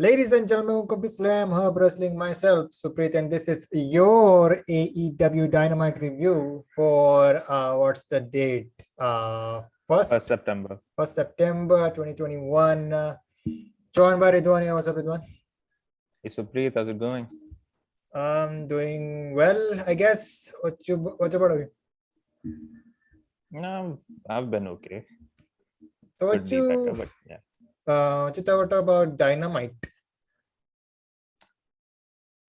Ladies and gentlemen, welcome to Slamhub Wrestling. Myself, Suprit, and this is your AEW Dynamite review for what's the date? First First September. first September 2021. Joined by Ridwan. What's up, Ridwan? Hey Suprit, how's it going? Doing well, I guess. What's about you? No, I've been okay. So Could be better, but yeah. what you thought about Dynamite?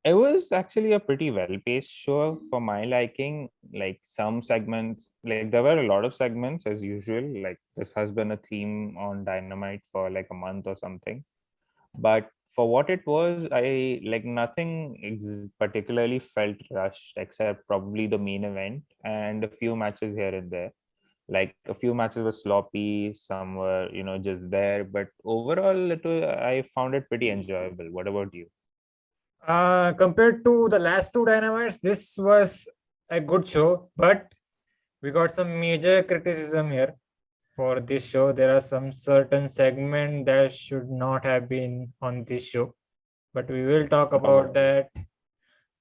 It was actually a pretty well-paced show for my liking. Like some segments, like there were a lot of segments as usual. Like this has been a theme on Dynamite for like a month or something. But for what it was, I like nothing particularly felt rushed except probably the main event and a few matches here and there. Like a few matches were sloppy, some were just there, but overall I found it pretty enjoyable. What about you? Compared to the last two Dynamites, this was a good show, but we got some major criticism here for this show. There are some certain segments that should not have been on this show, but we will talk about that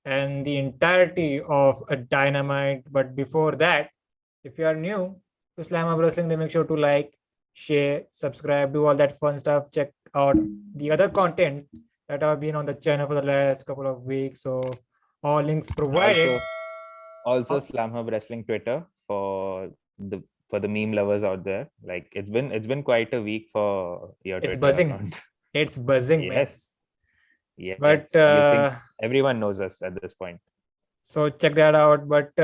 and the entirety of a Dynamite. But before that, if you are new to Slamhub Wrestling, then make sure to like, share, subscribe, do all that fun stuff. Check out the other content that have been on the channel for the last couple of weeks. So all links provided. Also Slamhub Wrestling Twitter for the meme lovers out there. Like it's been quite a week for your It's Twitter buzzing. account. It's buzzing, man. Yes. But you think everyone knows us at this point. So check that out. But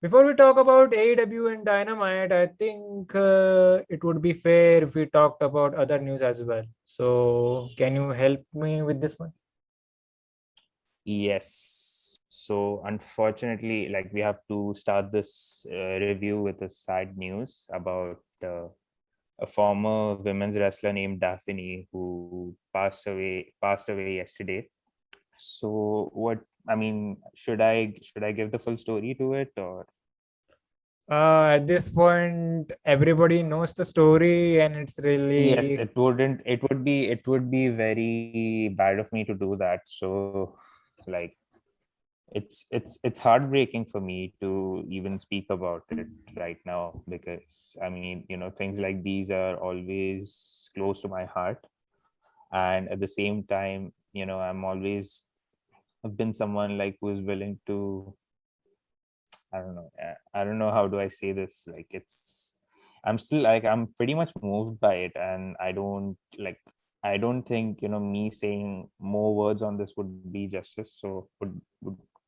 before we talk about AEW and Dynamite, I think it would be fair if we talked about other news as well. So can you help me with this one? Yes. So unfortunately, like we have to start this review with a sad news about a former women's wrestler named Daffney who passed away yesterday. So should I give the full story to it, or At this point, everybody knows the story, and it's really yes, it would be very bad of me to do that. So like it's heartbreaking for me to even speak about it right now, because things like these are always close to my heart. And at the same time, I've been someone like who's willing to, I don't know how do I say this, like I'm still like I'm pretty much moved by it, and I don't think me saying more words on this would be justice, so would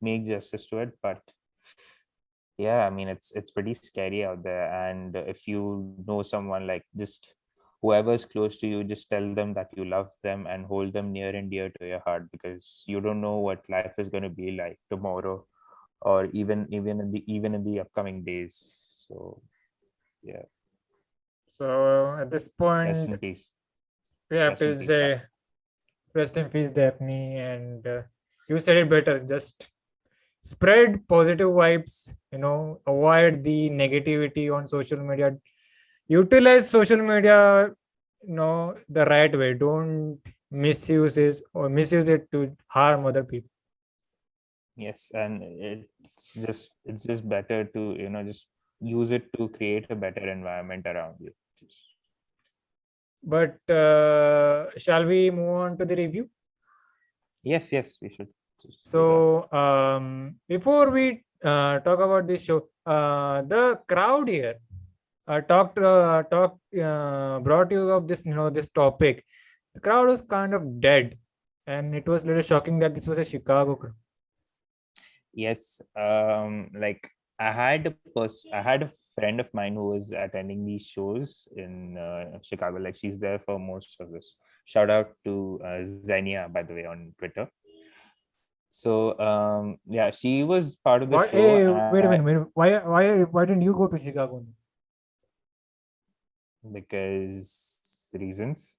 make justice to it. But yeah, I mean it's pretty scary out there. And if you know someone, like just whoever's close to you, just tell them that you love them and hold them near and dear to your heart, because you don't know what life is going to be like tomorrow, or even in the upcoming days. So yeah, so at this rest point in peace. we have Rest in to peace, say rest in peace, Daphne. And you said it better. Just spread positive vibes. Avoid the negativity on social media. Utilize social media, the right way. Don't misuse it to harm other people. Yes, and it's just better to just use it to create a better environment around you. But shall we move on to the review? Yes, we should. So before we talk about this show, the crowd here brought you up this topic. The crowd was kind of dead, and it was a little shocking that this was a Chicago crowd. Yes, like I had a friend of mine who was attending these shows in Chicago. Like she's there for most of this. Shout out to Xenia, by the way, on Twitter. So yeah, she was part of the Why? show. Hey, wait a minute. Why didn't you go to Chicago? Because reasons.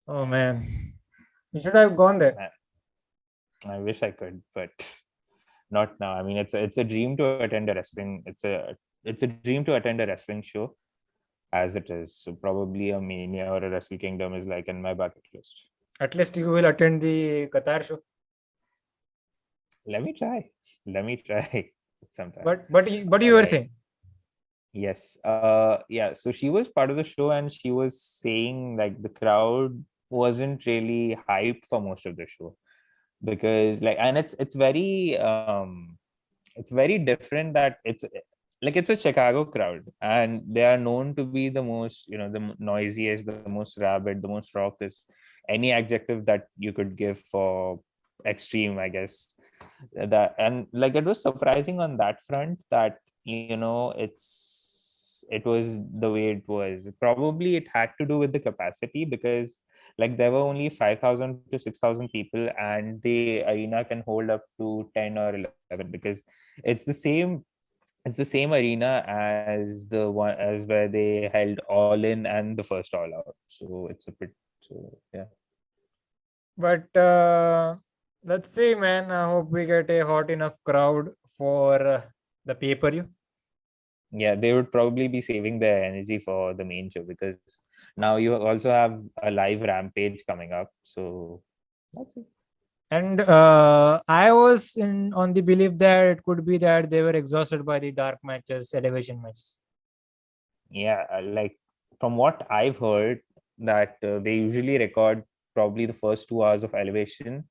Oh man, you should have gone there. I wish I could, but not now. I mean, it's a dream to attend a wrestling. It's a dream to attend a wrestling show, as it is. So probably a Mania or a Wrestle Kingdom is like in my bucket list. At least you will attend the Qatar show. Let me try. Let me try sometime. But you were Like, saying. yes. Yeah. So she was part of the show, and she was saying like the crowd wasn't really hyped for most of the show because like, and it's very different that it's like it's a Chicago crowd, and they are known to be the most, the noisiest, the most rabid, the most raucous, any adjective that you could give for extreme, I guess. That, and like it was surprising on that front that it was the way it was. Probably it had to do with the capacity, because like there were only 5,000 to 6,000 people, and the arena can hold up to 10 or 11, because it's the same it's the same arena as the one as where they held All In and the first All Out. So it's a bit, so yeah. But let's see, man. I hope we get a hot enough crowd for the pay-per-view. Yeah, they would probably be saving their energy for the main show, because now you also have a live Rampage coming up. So that's it. And I was on the belief that it could be that they were exhausted by the dark matches, elevation matches. Yeah, like from what I've heard, that they usually record probably the first 2 hours of Elevation,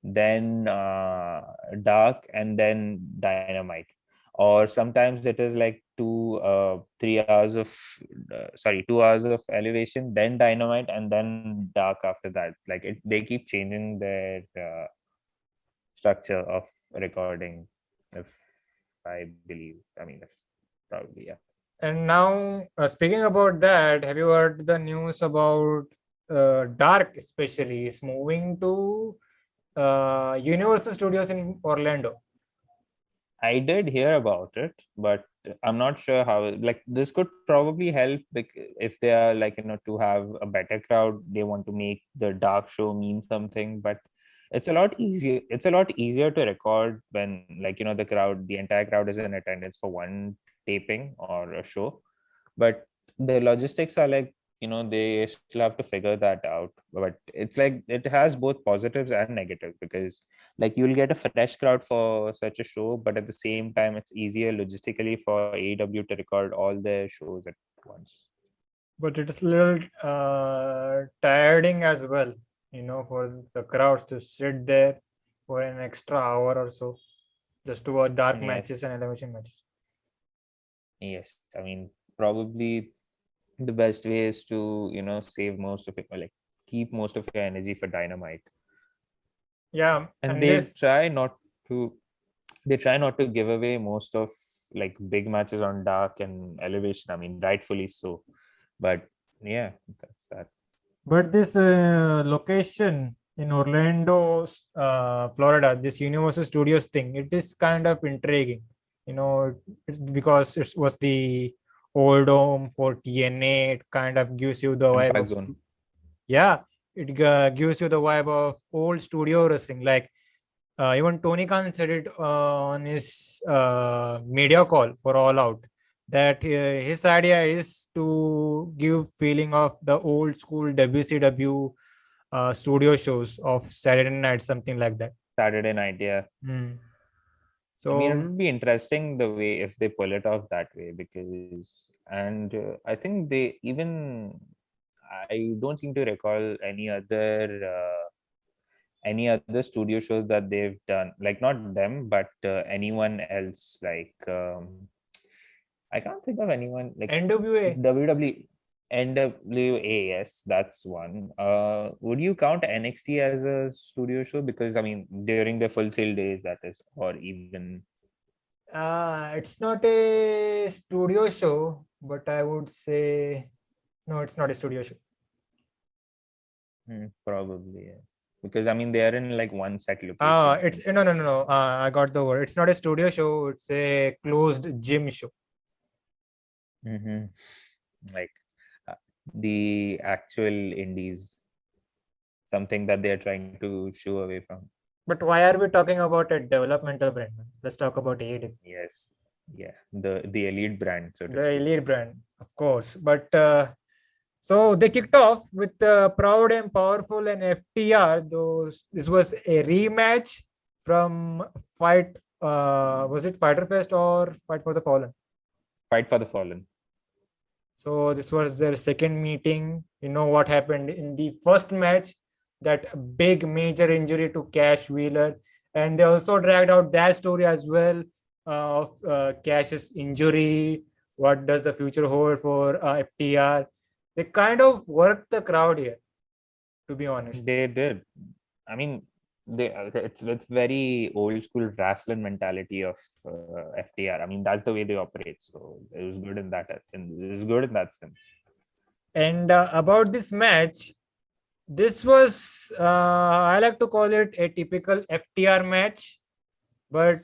then Dark, and then Dynamite. Or sometimes it is like 3 hours of 2 hours of Elevation, then Dynamite, and then Dark after that. Like they keep changing their structure of recording, if I believe. I mean, if probably, yeah. And now, speaking about that, have you heard the news about Dark, especially, is moving to Universal Studios in Orlando? I did hear about it, but I'm not sure how. Like this could probably help if they are like to have a better crowd. They want to make the dark show mean something, but it's a lot easier. It's a lot easier to record when the entire crowd is in attendance for one taping or a show. But the logistics are like, they still have to figure that out. But it's like it has both positives and negatives, because like you'll get a fresh crowd for such a show, but at the same time it's easier logistically for AEW to record all their shows at once. But it's a little tiring as well, for the crowds to sit there for an extra hour or so just to watch dark matches and Yes. elevation matches. Yes, I mean, probably the best way is to save most of it, or like keep most of your energy for Dynamite. Yeah, And and this they try not to give away most of like big matches on Dark and Elevation. I mean, rightfully so. But yeah, that's that. but this location in Orlando, Florida, this Universal Studios thing, it is kind of intriguing. Because it was the old home for TNA. It kind of gives you the vibe Impact of Zone. yeah, it gives you the vibe of old studio wrestling. Like even Tony Khan said it on his media call for All Out, that his idea is to give feeling of the old school WCW studio shows of Saturday night, something like that. Saturday night, yeah. Hmm. I mean, it So, would be interesting the way if they pull it off that way, because, and I think I don't seem to recall any other studio shows that they've done, like not them, but anyone else. Like I can't think of anyone like NWA. WWE, NWA. Yes, that's one. Would you count NXT as a studio show? Because I mean, during the Full Sail days, that is, or even. It's not a studio show, but I would say no, it's not a studio show. Probably, yeah. Because I mean they are in like one set location and It's no, stuff. no, no, no. I got the word. It's not a studio show. It's a closed gym show. Mm-hmm. Like uh, the actual indies, something that they are trying to show away from. But why are we talking about a developmental brand? Let's talk about AEW, Yes, yeah, the elite brand, so to the speak. elite brand. Of course, but so they kicked off with Proud and Powerful and FTR. This was a rematch from Fight. Was it Fighter Fest or Fight for the Fallen? Fight for the Fallen. So this was their second meeting. You know what happened in the first match? That big major injury to Cash Wheeler, and they also dragged out that story as well of Cash's injury. What does the future hold for FTR? They kind of worked the crowd here, to be honest. They did. I mean, it's very old school wrestling mentality of FTR. I mean, that's the way they operate. So it was good in that. It was good in that sense. And about this match, this was I like to call it a typical FTR match, but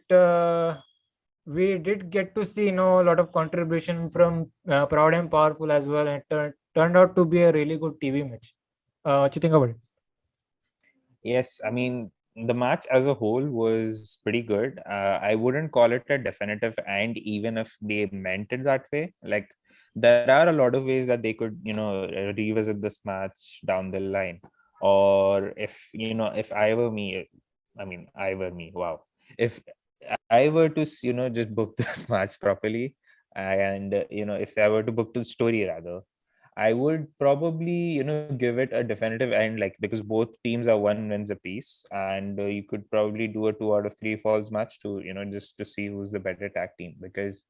we did get to see a lot of contribution from Proud and Powerful as well, and turned out to be a really good TV match. What you think about it? Yes, I mean, the match as a whole was pretty good. I wouldn't call it a definitive end, even if they meant it that way. Like, there are a lot of ways that they could, revisit this match down the line. Or if I were me, wow. If I were to, just book this match properly, and, if I were to book the story rather, I would probably, give it a definitive end, like, because both teams are 1 wins apiece, and you could probably do a 2 out of 3 falls match to, just to see who's the better tag team. Because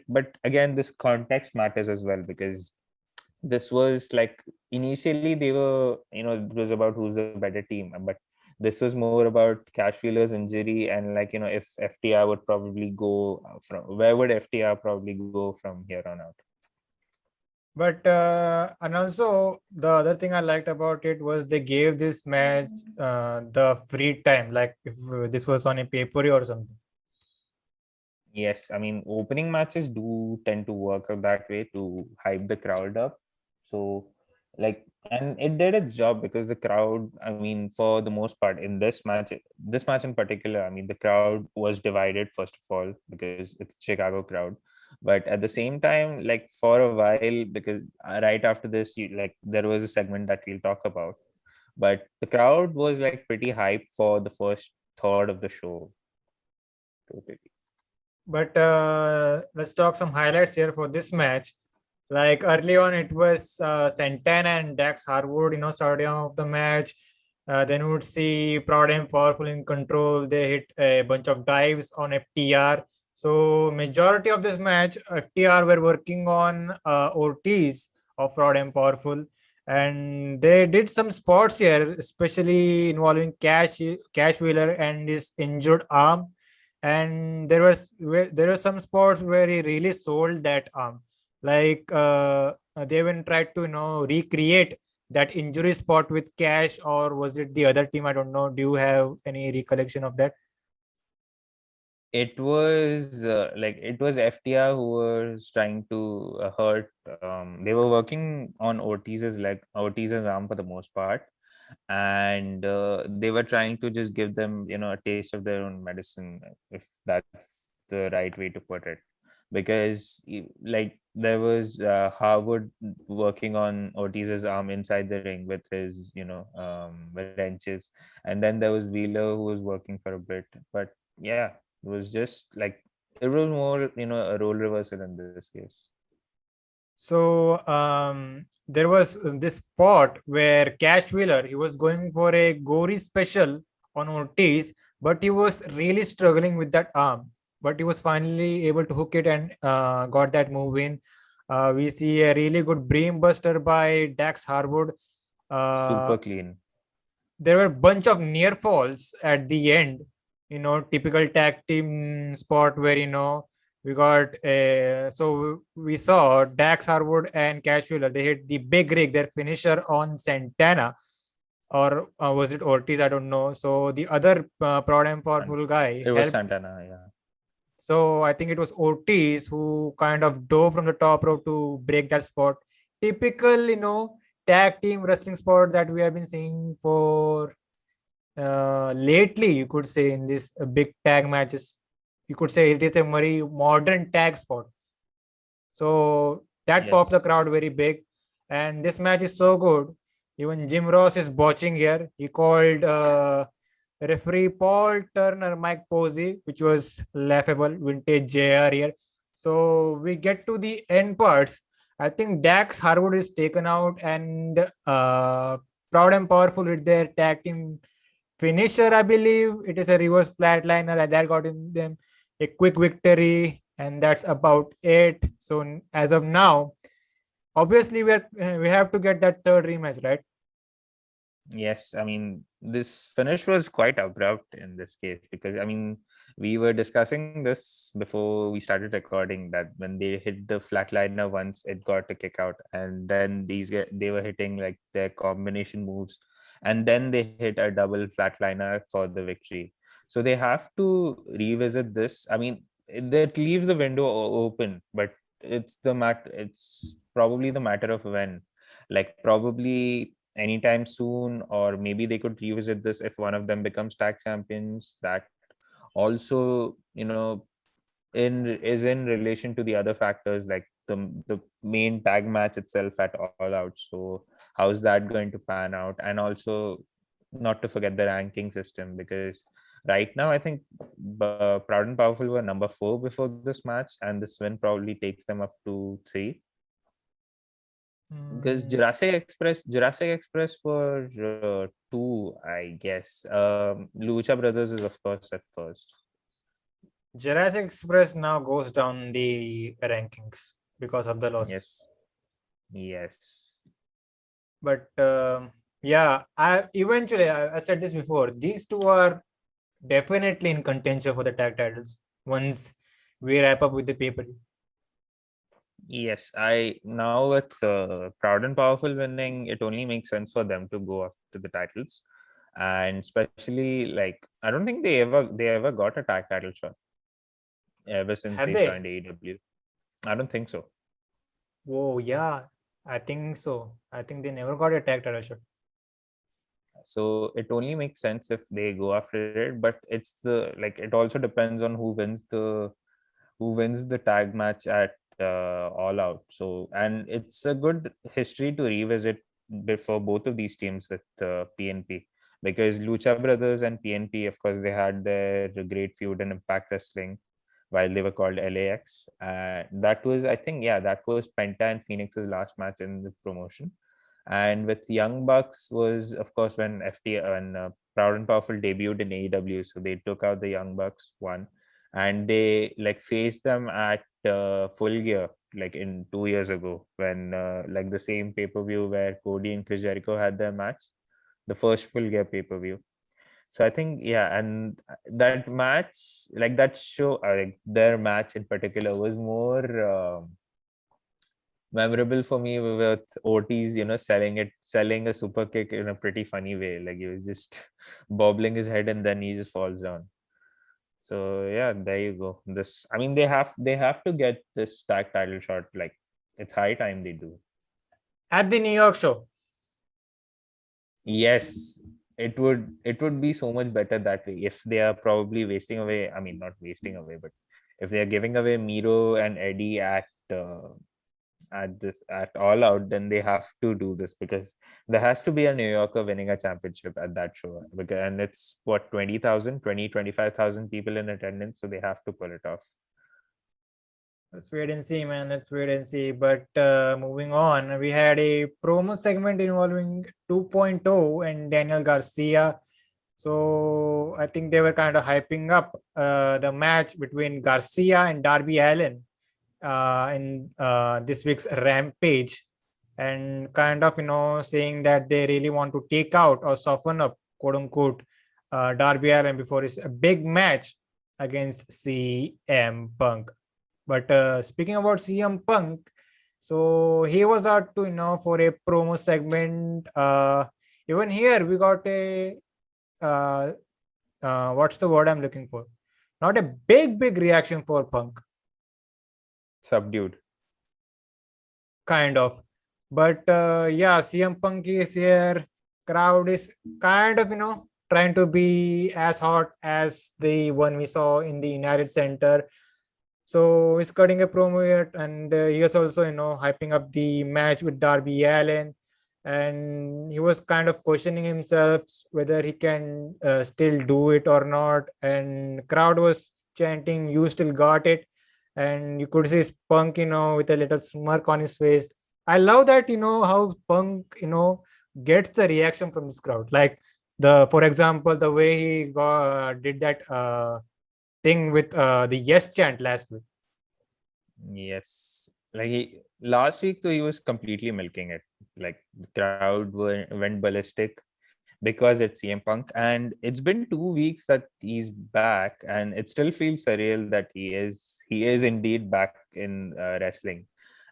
but again, this context matters as well, because this was like initially they were, it was about who's the better team, but this was more about Cash Wheeler's injury, and like, if FTR would probably go from where would FTR probably go from here on out. But and also the other thing I liked about it was they gave this match the free time, like if this was on a pay-per-view or something. Yes, I mean, opening matches do tend to work out that way to hype the crowd up. So, like, and it did its job, because the crowd, I mean, for the most part in this match in particular, I mean, the crowd was divided, first of all, because it's Chicago crowd. But at the same time, like, for a while, because right after this, there was a segment that we'll talk about, but the crowd was like pretty hyped for the first third of the show. Totally. But let's talk some highlights here for this match. Like early on, it was Santana and Dax Harwood, starting off the match. Then we would see Proud and Powerful in control. They hit a bunch of dives on FTR. So majority of this match, FTR were working on Ortiz of Proud and Powerful, and they did some spots here, especially involving Cash Wheeler and his injured arm. And there were some spots where he really sold that arm, like they even tried to recreate that injury spot with Cash, or was it the other team? I don't know. Do you have any recollection of that? It was it was FTR who was trying to hurt. They were working on Ortiz's arm for the most part, and they were trying to just give them, a taste of their own medicine, if that's the right way to put it. Because like, there was Harwood working on Ortiz's arm inside the ring with his, wrenches, and then there was Wheeler who was working for a bit. But yeah, it was just like, it was more, a role reversal in this case. So there was this spot where Cash Wheeler, he was going for a gory special on Ortiz, but he was really struggling with that arm. But he was finally able to hook it and got that move in. We see a really good brain buster by Dax Harwood. Super clean. There were a bunch of near falls at the end, typical tag team spot where, we got so we saw Dax Harwood and Cash Wheeler. They hit the big rig, their finisher on Santana, or was it Ortiz? I don't know. So the other Proud and Powerful guy It was helped. Santana, yeah. So I think it was Ortiz who kind of dove from the top rope to break that spot. Typical, tag team wrestling sport that we have been seeing for lately, you could say, in this big tag matches. You could say it is a very modern tag sport. So that popped the Yes. crowd very big. And this match is so good. Even Jim Ross is botching here. He called referee Paul Turner Mike Posey, which was laughable, vintage JR here. So we get to the end parts. I think Dax Harwood is taken out, and Proud and Powerful with their tag team finisher, I believe. It is a reverse flatliner, and that got them a quick victory, and that's about it. So as of now, obviously we have to get that third rematch, right? Yes, I mean, this finish was quite abrupt in this case because, I mean, we were discussing this before we started recording that when they hit the flatliner once, it got a kick out, and then they were hitting like their combination moves, and then they hit a double flatliner for the victory. So they have to revisit this. I mean, that leaves the window open, but it's probably the matter of when. Like probably anytime soon, or maybe they could revisit this if one of them becomes tag champions. That also, in relation to the other factors like the main tag match itself at All Out. So how's that going to pan out? And also, not to forget the ranking system, because right now I think Proud and Powerful were number 4 before this match, and this win probably takes them up to 3, because Mm, Jurassic Express were 2, I guess. Lucha Brothers is of course at first. Jurassic Express now goes down the rankings because of the losses. Yes, yes, But yeah, I said this before. These two are definitely in contention for the tag titles once we wrap up with the paper. yes. I now with Proud and Powerful winning, it only makes sense for them to go after the titles, and especially like I don't think they ever got a tag title shot ever since Have they they? joined AEW. I don't think so. Oh yeah, I think so. I think they never got a tag title shot. So it only makes sense if they go after it, but it's the like it also depends on who wins the tag match at All Out. So, and it's a good history to revisit before both of these teams with PNP, because Lucha Brothers and PNP, of course, they had their great feud in Impact Wrestling while they were called LAX. That was, I think, yeah, that was Penta and Phoenix's last match in the promotion. And with Young Bucks was, of course, when Proud and Powerful debuted in AEW, so they took out the Young Bucks one, and they like faced them at Full Gear like in 2 years ago, when like the same pay-per-view where Cody and Chris Jericho had their match, the first Full Gear pay-per-view. So I think, yeah, and that match, like that show, like their match in particular was more memorable for me with Ortiz, selling a super kick in a pretty funny way. Like he was just bobbling his head and then he just falls down. So yeah, there you go. This, I mean, they have to get this tag title shot. Like it's high time they do. At the New York show. Yes, it would be so much better that way. If they are probably wasting away, I mean, not wasting away, but if they are giving away Miro and Eddie at All Out, then they have to do this, because there has to be a New Yorker winning a championship at that show. Because, and it's what, 25,000 people in attendance, so they have to pull it off. Let's wait and see, man. Let's wait and see. But moving on, we had a promo segment involving 2.0 and Daniel Garcia. So I think they were kind of hyping up the match between Garcia and Darby Allin in this week's Rampage, and kind of saying that they really want to take out or soften up, quote unquote, Darby Allin before his big match against CM Punk. But speaking about CM Punk, so he was out to for a promo segment. Even here we got a uh, what's the word I'm looking for? Not a big reaction for Punk, Subdued. kind of. But yeah, CM Punk is here. Crowd is kind of trying to be as hot as the one we saw in the United Center. So he's cutting a promo here, and he was also, hyping up the match with Darby Allin, and he was kind of questioning himself whether he can still do it or not. And crowd was chanting, "You still got it," and you could see Punk, with a little smirk on his face. I love that, how Punk, gets the reaction from this crowd. Like for example, the way he did that thing with the yes chant last week. Yes. Like last week, though, he was completely milking it. Like the crowd went ballistic because it's CM Punk. And it's been 2 weeks that he's back, and it still feels surreal that he is indeed back in wrestling.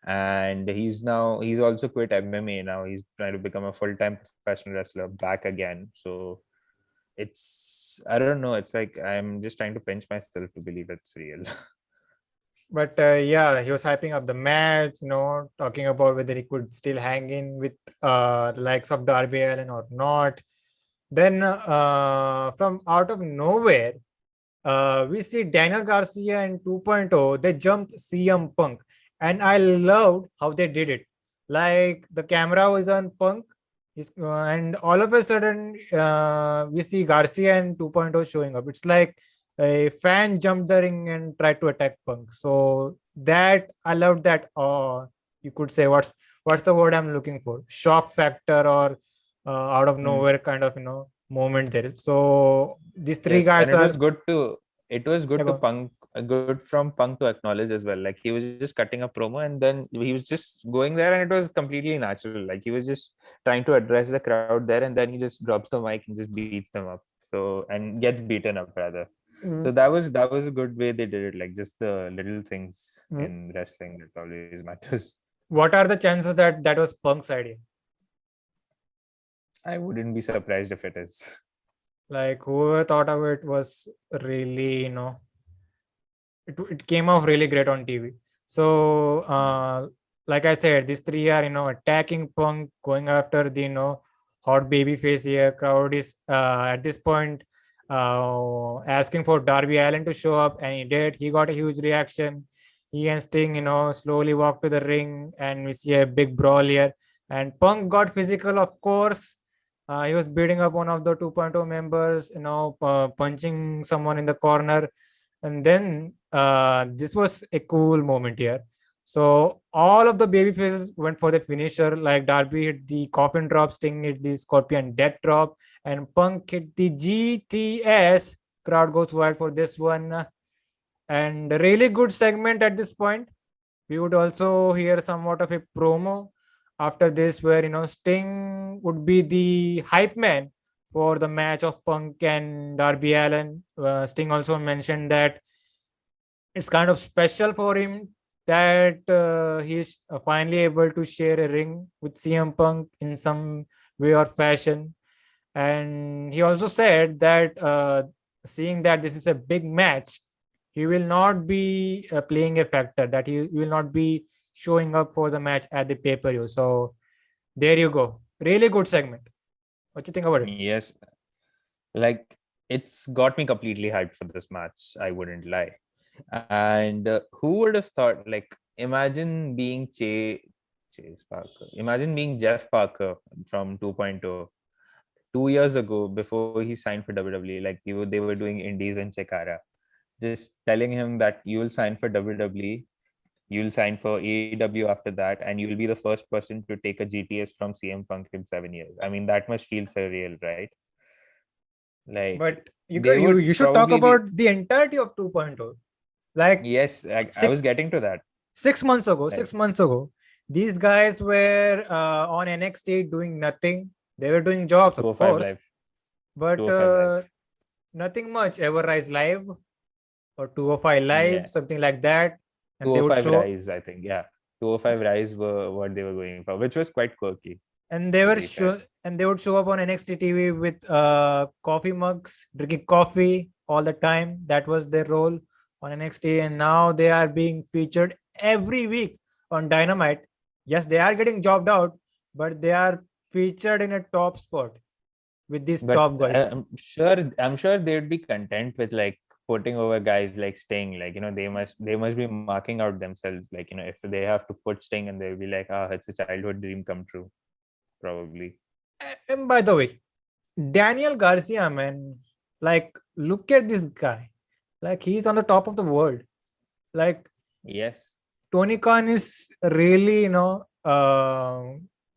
And he's also quit MMA now. He's trying to become a full-time professional wrestler back again. So I don't know. It's like I'm just trying to pinch myself to believe it's real. But yeah, he was hyping up the match, talking about whether he could still hang in with the likes of Darby Allin or not. Then from out of nowhere, we see Daniel Garcia and 2.0. They jumped CM Punk, and I loved how they did it. Like the camera was on Punk, and all of a sudden we see Garcia and 2.0 showing up. It's like a fan jumped the ring and tried to attack Punk. So that I loved that. You could say what's the word I'm looking for? Shock factor or out of nowhere kind of moment there. So these three guys and are. it was good to Punk, good from Punk to acknowledge as well. Like he was just cutting a promo, and then he was just going there, and it was completely natural. Like he was just trying to address the crowd there, and then he just drops the mic and just beats them up. So and gets beaten up rather. So that was a good way they did it. Like just the little things in wrestling that always matters. What are the chances that was Punk's idea? I wouldn't be surprised if it is. Like whoever thought of it was really, it came off really great on TV. So like I said, these three are attacking Punk, going after the hot baby face here. Crowd is at this point asking for Darby Allin to show up, and he did. He got a huge reaction. He and Sting slowly walk to the ring, and we see a big brawl here. And Punk got physical, of course. He was beating up one of the 2.0 members, punching someone in the corner. And then this was a cool moment here. So all of the baby faces went for the finisher. Like Darby hit the coffin drop, Sting hit the Scorpion death drop, and Punk hit the GTS. Crowd goes wild for this one. And a really good segment at this point. We would also hear somewhat of a promo after this, where Sting would be the hype man for the match of Punk and Darby Allin. Sting also mentioned that it's kind of special for him that he's finally able to share a ring with CM Punk in some way or fashion. And he also said that seeing that this is a big match, he will not be playing a factor, that he will not be showing up for the match at the pay-per-view. So there you go. Really good segment. What do you think about it? Yes. Like it's got me completely hyped for this match. I wouldn't lie. And who would have thought, like, imagine being Chase Parker. Imagine being Jeff Parker from 2.0. 2 years ago, before he signed for WWE, like they were doing Indies and Chikara. Just telling him that you will sign for WWE, you'll sign for AEW after that, and you'll be the first person to take a GTS from CM Punk in 7 years. I mean, that must feel surreal, right? Like, but you should talk about the entirety of 2.0. Like, yes, I was getting to that. 6 months ago, these guys were on NXT doing nothing. They were doing jobs, of course, Live. but nothing much. Ever Rise Live or 205 Live, something like that. And 205 Rise, I think. Yeah, 205 Rise were what they were going for, which was quite quirky. And they would show up on NXT TV with coffee mugs, drinking coffee all the time. That was their role on NXT, and now they are being featured every week on Dynamite. Yes, they are getting jobbed out, but they are featured in a top spot with these top guys. I'm sure they'd be content with like putting over guys like Sting. Like, they must be marking out themselves. Like, if they have to put Sting, and they'll be like, it's a childhood dream come true, probably. And by the way, Daniel Garcia, man, like, look at this guy. Like, he's on the top of the world. Like, Yes. Tony Khan is really,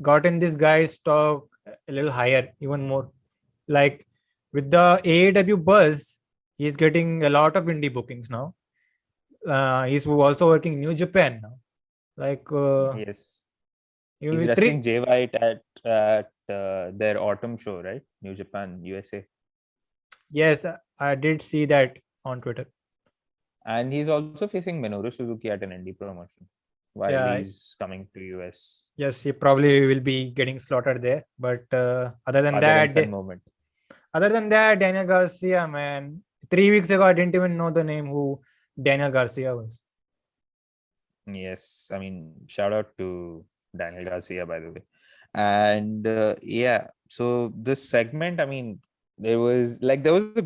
gotten this guy's stock a little higher, even more. Like, with the AEW buzz, he's getting a lot of indie bookings now. He's also working New Japan now. Like, Yes. you He's will wrestling Jay White at their autumn show, right? New Japan, USA. Yes, I did see that on Twitter. And he's also facing Minoru Suzuki at an indie promotion while Yeah. he's coming to US. Yes, he probably will be getting slaughtered there. But other than that, Daniel Garcia, man, 3 weeks ago, I didn't even know the name who Daniel Garcia was. Yes, I mean, shout out to Daniel Garcia, by the way. And so this segment, I mean, there was a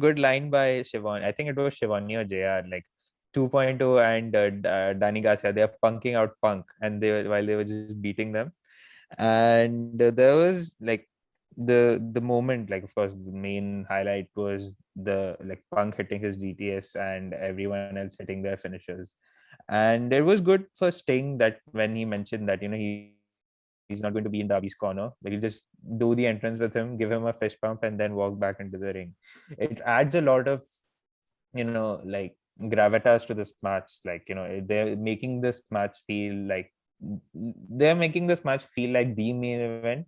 good line by Shivani. I think it was Shivani or JR, like 2.0 and Danny Garcia. They're punking out Punk, and while they were just beating them. And there was like the moment, like, of course, the main highlight was the Punk hitting his GTS and everyone else hitting their finishers. And it was good for Sting that when he mentioned that he's not going to be in Darby's corner, like, you just do the entrance with him, give him a fist pump, and then walk back into the ring. It adds a lot of gravitas to this match. Like, they're making this match feel like the main event,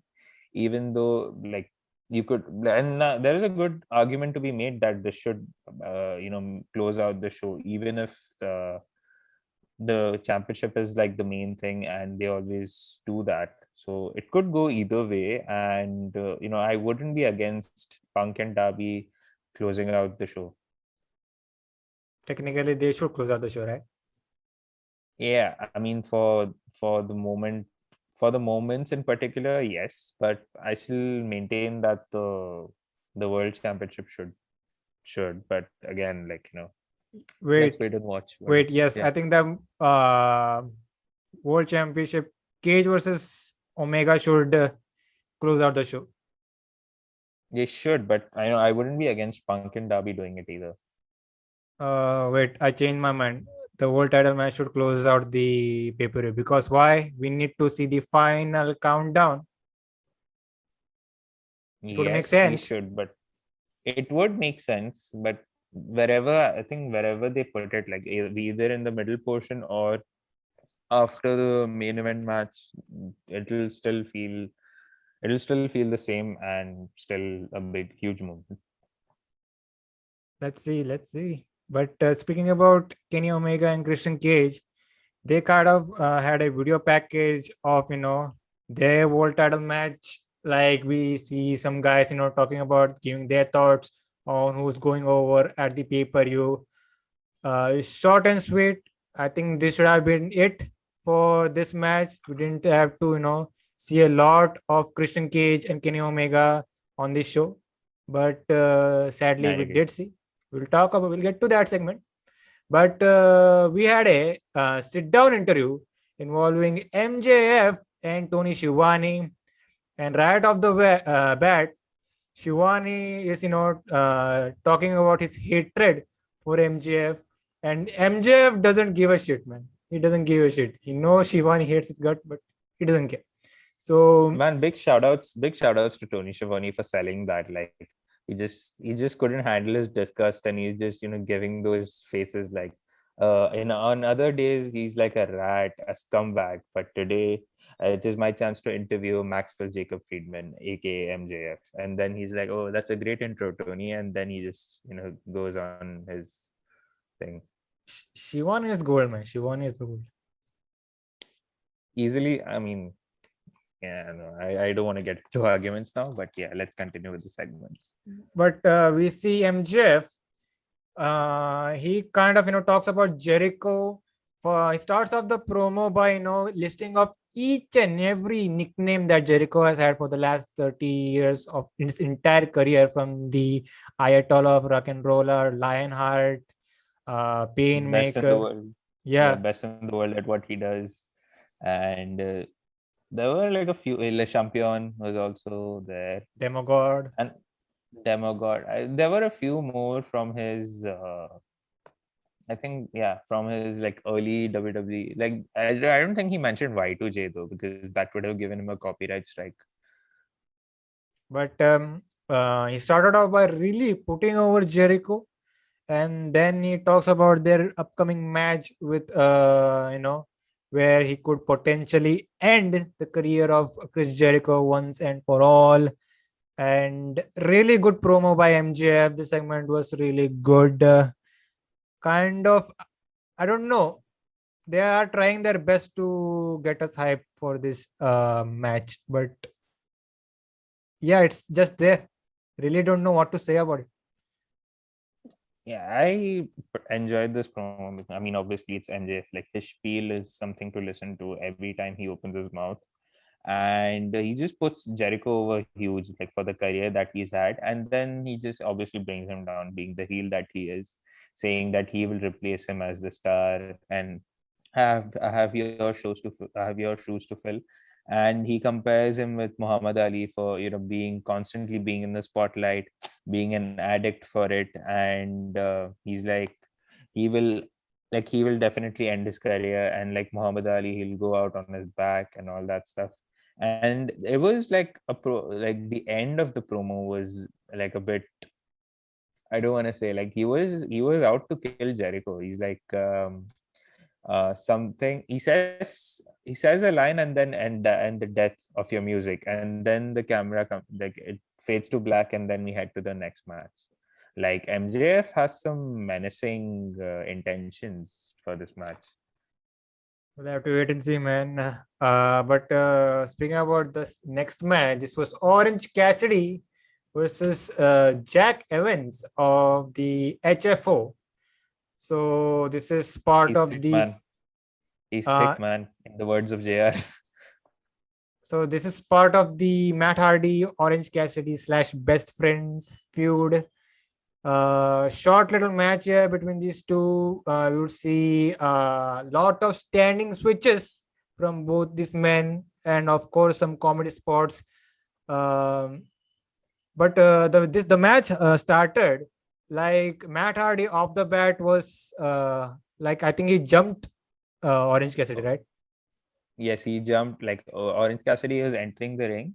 even though, like, you could, and there is a good argument to be made that this should close out the show, even if the championship is like the main thing, and they always do that. So it could go either way, and I wouldn't be against Punk and Darby closing out the show. Technically, they should close out the show, right? Yeah, I mean, for the moments in particular, yes, but I still maintain that the world championship should. But again, let's wait and watch. Wait, yes, yeah. I think the world championship Cage versus Omega should close out the show. They should, but I wouldn't be against Punk and Darby doing it either. Wait, I changed my mind. The world title match should close out the pay-per-view, because why? We need to see the final countdown. It would make sense. We should, but it would make sense. But wherever they put it, like either in the middle portion or after the main event match, it'll still feel the same and still a big, huge moment. Let's see. But speaking about Kenny Omega and Christian Cage, they kind of had a video package of their world title match. Like, we see some guys talking about giving their thoughts on who's going over at the pay-per-view. Short and sweet. I think this should have been it for this match. We didn't have to see a lot of Christian Cage and Kenny Omega on this show, but sadly we did see. We'll get to that segment. But we had a sit-down interview involving MJF and Tony Schiavone. And right off the bat, Schiavone is, talking about his hatred for MJF. And MJF doesn't give a shit, man. He doesn't give a shit. He knows Schiavone hates his gut, but he doesn't care. So, man, big shout outs to Tony Schiavone for selling that. Like, he just couldn't handle his disgust, and he's just giving those faces like on other days he's like a rat, a scumbag, but today it is my chance to interview Maxwell Jacob Friedman, aka MJF. And then he's like, oh, that's a great intro, Tony, and then he just goes on his thing. Schiavone is gold, man. Schiavone is gold. Easily, I mean, yeah, no, I don't want to get into arguments now, but yeah, let's continue with the segments. But we see MJF. He kind of talks about Jericho. He starts off the promo by listing up each and every nickname that Jericho has had for the last 30 years of his entire career, from the Ayatollah of rock and roller, Lionheart, Pain best in the Maker. world. Yeah, Yeah, best in the world at what he does. And there were like a few. Le Champion was also there, Demogod. and Demogod. There were a few more from his. I think from his like early WWE. Like I don't think he mentioned Y2J though, because that would have given him a copyright strike. But he started off by really putting over Jericho, and then he talks about their upcoming match with where he could potentially end the career of Chris Jericho once and for all. And really good promo by MJF. The segment was really good. Kind of, I don't know. They are trying their best to get us hyped for this match, but yeah, it's just there. Really don't know what to say about it. Yeah, I enjoyed this promo. I mean, obviously it's MJF. Like his spiel is something to listen to every time he opens his mouth, and he just puts Jericho over huge, like for the career that he's had, and then he just obviously brings him down, being the heel that he is, saying that he will replace him as the star and have your have your shoes to fill. And he compares him with Muhammad Ali for being constantly being in the spotlight, being an addict for it. And he's like he will he will definitely end his career, and like Muhammad Ali, he'll go out on his back and all that stuff. And it was like like the end of the promo was like a bit, I don't want to say, like he was out to kill Jericho. He's like something he says a line, and then and the death of your music, and then the camera like it fades to black, and then we head to the next match. Like MJF has some menacing intentions for this match. We'll have to wait and see, man. But speaking about this next match, this was Orange Cassidy versus Jack Evans of the HFO. So this is part He's of thick, the. man. He's Uh, thick, man, in the words of JR. so this is part of the Matt Hardy Orange Cassidy / best friends feud. Short little match here between these two. We would see a lot of standing switches from both these men, and of course some comedy spots. Um, but the match started like Matt Hardy off the bat was like I think he jumped Orange Cassidy, right? Yes, he jumped. Like Orange Cassidy was entering the ring,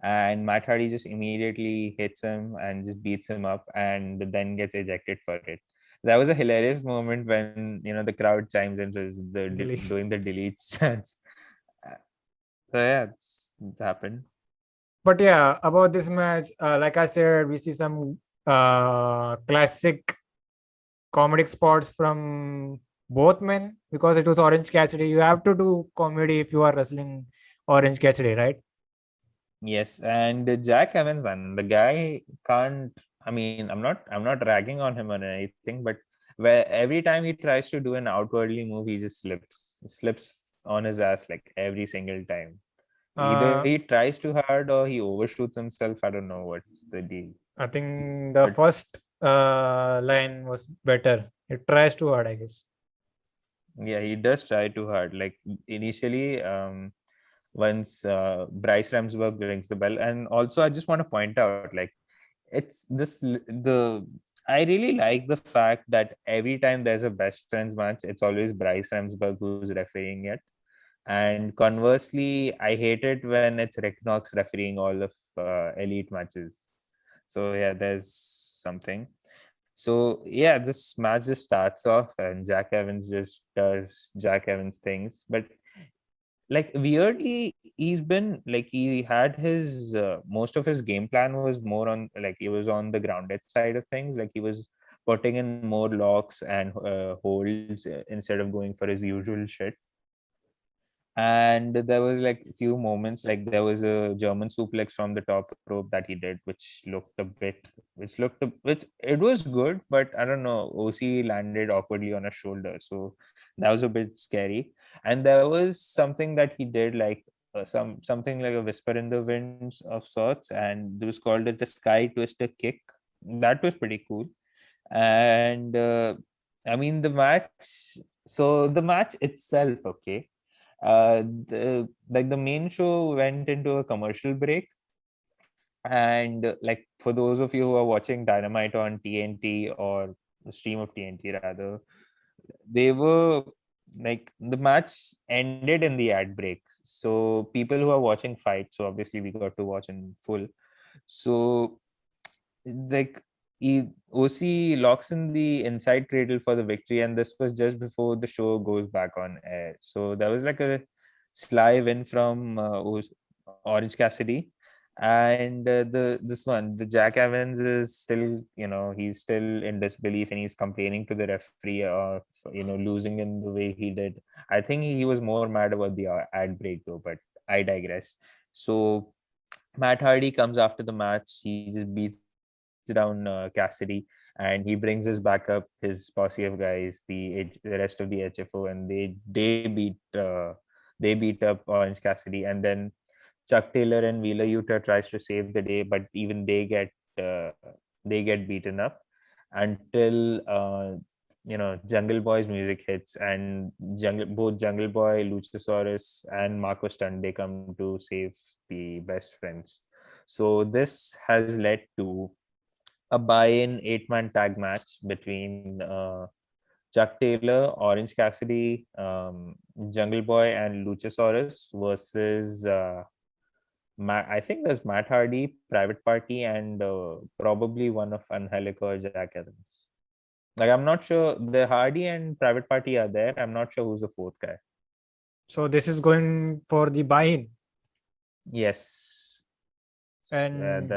and Matt Hardy just immediately hits him and just beats him up, and then gets ejected for it. That was a hilarious moment when the crowd chimes in, so it's Delete. doing the delete chants. So yeah, it's happened. But yeah, about this match, like I said, we see some classic comedic spots from both men because it was Orange Cassidy. You have to do comedy if you are wrestling Orange Cassidy, right? Yes, and Jack Evans, man, the guy can't. I mean, I'm not ragging on him or anything, but where every time he tries to do an outwardly move, he just slips on his ass like every single time. Either Uh, he tries too hard or he overshoots himself. I don't know what's the deal. I think the But first line was better. It tries too hard, I guess. yeah, he does try too hard. Like initially, once Bryce Ramsberg rings the bell, and also I just want to point out, like it's the I really like the fact that every time there's a best friends match, it's always Bryce Ramsberg who's refereeing it. And conversely, I hate it when it's Rick Knox refereeing all of elite matches. So yeah, there's something. So yeah, this match just starts off and Jack Evans just does Jack Evans things. But like weirdly, he's been like he had his most of his game plan was more on, like he was on the grounded side of things. Like he was putting in more locks and holds instead of going for his usual shit. And there was like a few moments, like there was a German suplex from the top rope that he did, which it was good, but I don't know, OC landed awkwardly on his shoulder, so that was a bit scary. And there was something that he did, like something like a whisper in the winds of sorts, and it was called it the sky twister kick. That was pretty cool. And I mean, the match. So the match itself, okay. The main show went into a commercial break, and like for those of you who are watching Dynamite on TNT or the stream of TNT rather, they were like the match ended in the ad break. So people who are watching fight, so obviously we got to watch in full. So like OC locks in the inside cradle for the victory, and this was just before the show goes back on air. So that was like a sly win from Orange Cassidy, and the Jack Evans is still, he's still in disbelief, and he's complaining to the referee of losing in the way he did. I think he was more mad about the ad break though, but I digress. So Matt Hardy comes after the match. He just beats down Cassidy, and he brings his backup, his posse of guys, the rest of the HFO, and they beat up Orange Cassidy, and then Chuck Taylor and Wheeler Yuta tries to save the day, but even they get beaten up until Jungle Boy's music hits, and both Jungle Boy, Luchasaurus, and Marco Stunt, they come to save the best friends. So this has led to a buy-in 8-man tag match between Chuck Taylor, Orange Cassidy, Jungle Boy, and Luchasaurus versus I think there's Matt Hardy, Private Party, and probably one of Angelico or Jack Evans. Like, I'm not sure. The Hardy and Private Party are there. I'm not sure who's the fourth guy. So this is going for the buy-in. Yes. And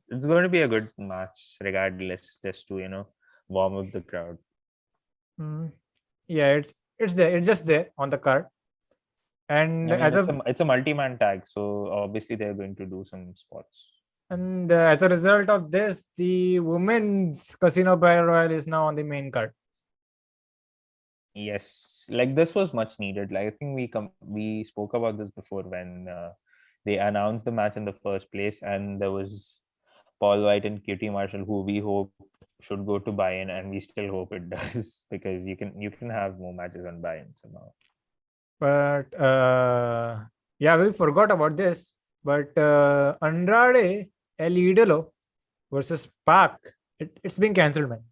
it's going to be a good match regardless, just to warm up the crowd. Yeah, it's there. It's just there on the card. And I mean, it's a multi-man tag, so obviously they're going to do some spots. And as a result of this, the women's Casino Battle Royale is now on the main card. Yes, like this was much needed. Like I think we spoke about this before when they announced the match in the first place, and there was Paul White and QT Marshall, who we hope should go to buy-in, and we still hope it does, because you can have more matches on buy-in somehow. But yeah, we forgot about this. But Andrade El Idolo versus PAC, it's been cancelled, man.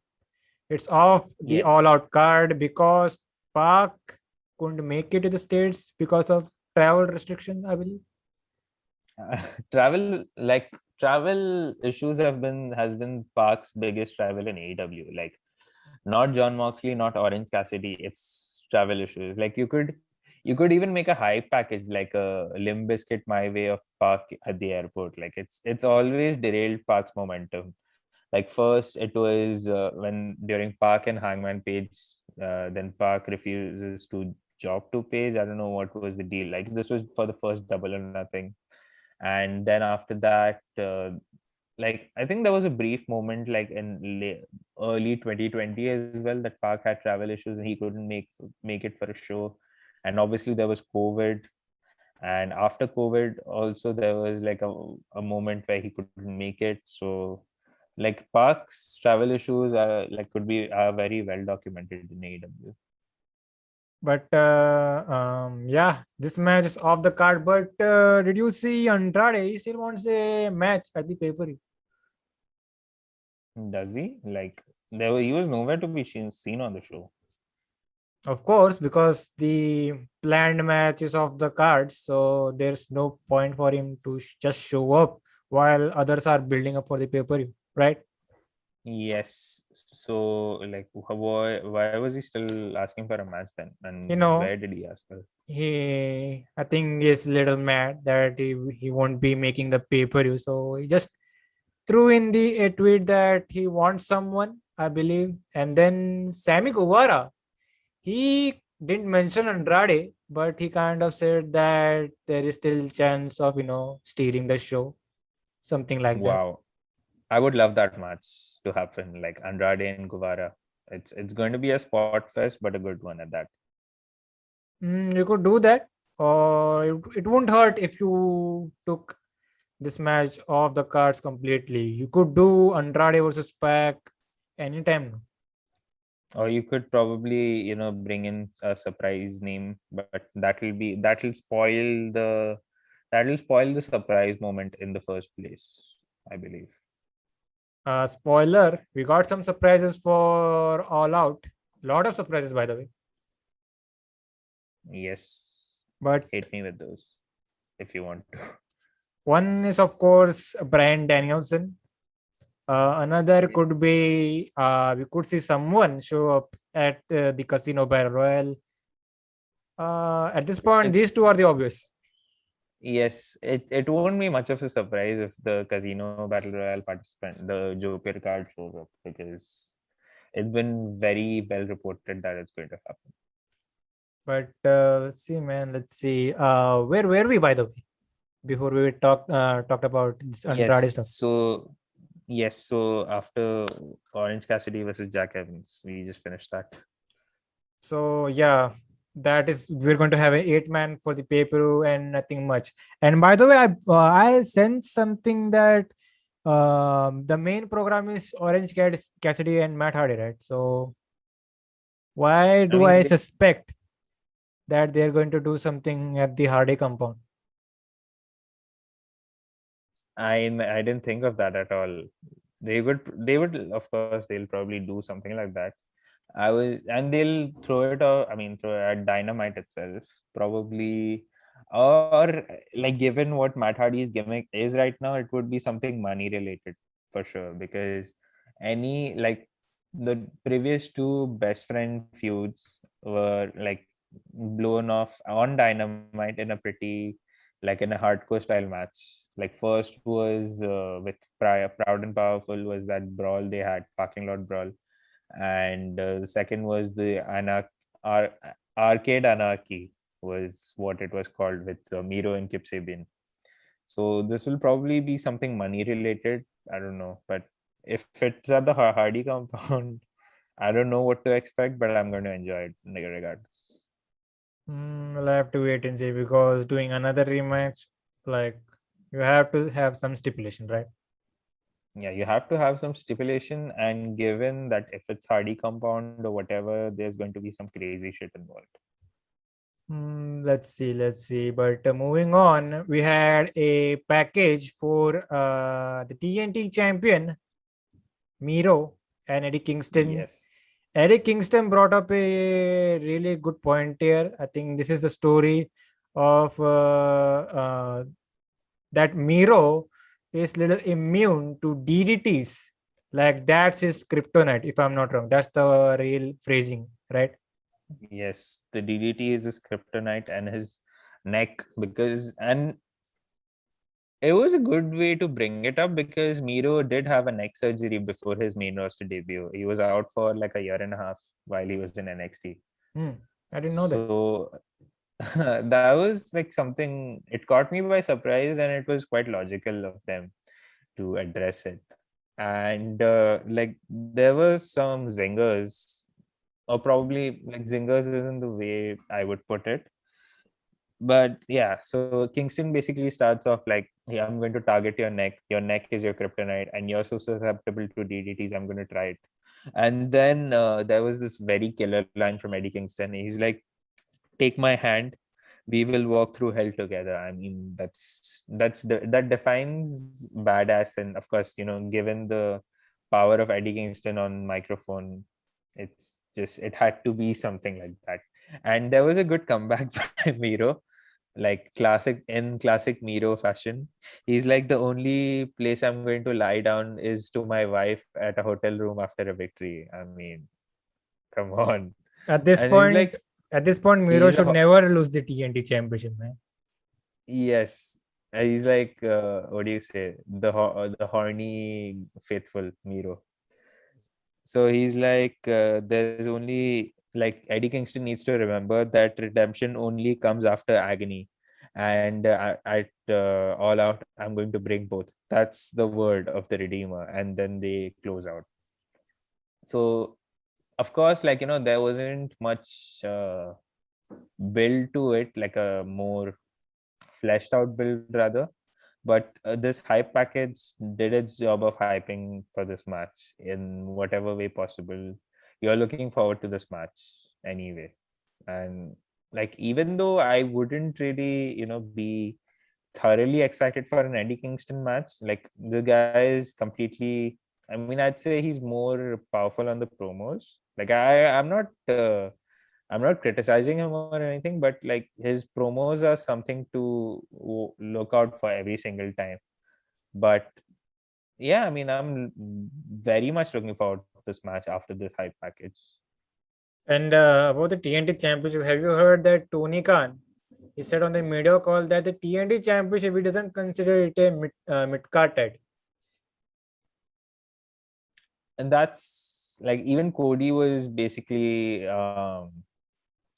It's off the All Out card because PAC couldn't make it to the States because of travel restriction, I believe. Travel issues has been PAC's biggest rival in AEW. Like, not John Moxley, not Orange Cassidy. It's travel issues. Like you could even make a hype package, like a Limb Bizkit My Way of PAC at the airport. Like it's always derailed PAC's momentum. Like first it was when during PAC and Hangman Page, then PAC refuses to job to Page. I don't know what was the deal. Like this was for the first Double or Nothing, and then after that, like I think there was a brief moment like in early 2020 as well that PAC had travel issues and he couldn't make it for a show, and obviously there was COVID, and after COVID also there was like a moment where he couldn't make it. So like PAC's travel issues are very well documented in AEW. But yeah, this match is off the card. But did you see Andrade? He still wants a match at the pay-per-view. Does he? Like he was nowhere to be seen on the show. Of course, because the planned match is off the cards, so there's no point for him to just show up while others are building up for the pay-per-view, right? Yes. So like why was he still asking for a match then? And where did he ask for? I think he's a little mad that he won't be making the pay-per-view. So he just threw in a tweet that he wants someone, I believe. And then Sammy Guevara, he didn't mention Andrade, but he kind of said that there is still chance of, stealing the show. Something like that. Wow. I would love that match to happen, like Andrade and Guevara. It's going to be a spot fest, but a good one at that. You could do that, or it won't hurt if you took this match off the cards completely. You could do Andrade versus PAC anytime. Or you could probably, bring in a surprise name, but that'll spoil the surprise moment in the first place, I believe. Spoiler, we got some surprises for All Out. Lot of surprises, by the way. Yes. But Hit me with those if you want to. one is, of course, Brian Danielson. Another Yes. could be we could see someone show up at the Casino Battle Royale. At this point, these It's two are the obvious. Yes, it won't be much of a surprise if the Casino Battle Royale participant, the Joker card, shows up, because it's been very well reported that it's going to happen. But let's see, man. Let's see. Where were we, by the way, before we talked about this Andrade Yes, stuff? so after Orange Cassidy versus Jack Evans, we just finished that. So yeah, that is we're going to have an 8-man for the pay-per-view and nothing much. And by the way, I sense something that the main program is Cassidy and Matt Hardy, right? So why I do mean, I suspect that they're going to do something at the Hardy compound? I didn't think of that at all. They would of course they'll probably do something like that. And they'll throw it out. I mean, throw it at Dynamite itself, probably, or like given what Matt Hardy's gimmick is right now, it would be something money related for sure. Because any like the previous two best friend feuds were like blown off on Dynamite in a pretty like in a hardcore style match. Like first was with Proud and Powerful was that brawl they had, parking lot brawl, and the second was the Arcade Anarchy was what it was called, with Miro and Kip Sabian. So this will probably be something money related. I don't know, but if it's at the Hardy compound, I don't know what to expect, but I'm going to enjoy it regardless. We'll have to wait and see because doing another rematch, like you have to have some stipulation, right? Yeah, you have to have some stipulation, and given that if it's Hardy compound or whatever, there's going to be some crazy shit involved. Let's see. But moving on, we had a package for the TNT champion Miro and Eddie Kingston. Yes. Eddie Kingston brought up a really good point here. I think this is the story of that Miro is little immune to DDTs. Like that's his kryptonite, if I'm not wrong. That's the real phrasing, right? Yes, the DDT is his kryptonite and his neck, and it was a good way to bring it up because Miro did have a neck surgery before his main roster debut. He was out for like a year and a half while he was in NXT. Hmm. I didn't know that. So that was like something, it caught me by surprise, and it was quite logical of them to address it. And like there were some zingers, or probably like zingers isn't the way I would put it, but yeah, so Kingston basically starts off like, hey, I'm going to target your neck is your kryptonite, and you're so susceptible to DDTs, I'm going to try it. And then there was this very killer line from Eddie Kingston. He's like, take my hand, we will walk through hell together. I mean, that defines badass. And of course, given the power of Eddie Kingston on microphone, it had to be something like that. And there was a good comeback by Miro, like classic Miro fashion. He's like, the only place I'm going to lie down is to my wife at a hotel room after a victory. I mean, come on. At this And he's point, like, at this point, Miro he's should a never lose the TNT championship, man. yes. He's like, what do you say? The horny faithful Miro. So he's like, there's only like Eddie Kingston needs to remember that redemption only comes after agony, and at all out, I'm going to bring both. That's the word of the Redeemer, and then they close out. So of course, like there wasn't much build to it, like a more fleshed out build rather. But this hype package did its job of hyping for this match in whatever way possible. you're looking forward to this match anyway. And like, even though I wouldn't really, be thoroughly excited for an Eddie Kingston match, like the guy is completely, I mean, I'd say he's more powerful on the promos. Like I'm not criticizing him or anything, but like his promos are something to look out for every single time. But yeah, I mean, I'm very much looking forward to this match after this hype package. And about the TNT Championship, have you heard that Tony Khan? He said on the media call that the TNT Championship he doesn't consider it a mid card title. And that's like, even Cody was basically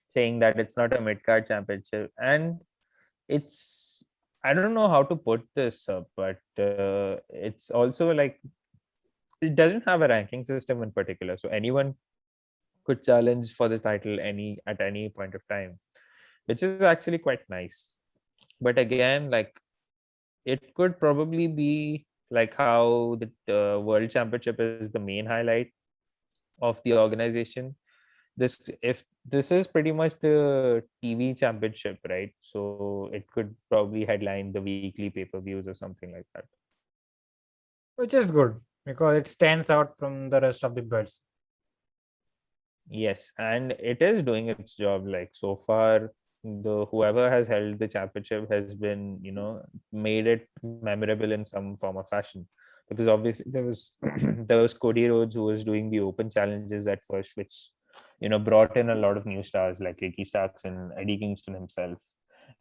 saying that it's not a mid card championship, and it's, I don't know how to put this up, but it's also like, it doesn't have a ranking system in particular, so anyone could challenge for the title at any point of time, which is actually quite nice. But again, like, it could probably be like how the world championship is the main highlight of the organization. If this is pretty much the TV championship, right? So it could probably headline the weekly pay-per-views or something like that. Which is good because it stands out from the rest of the belts. Yes, and it is doing its job. Like, so far, the whoever has held the championship has been, made it memorable in some form or fashion. Because obviously there was there was Cody Rhodes, who was doing the open challenges at first, which brought in a lot of new stars like Ricky Starks and Eddie Kingston himself.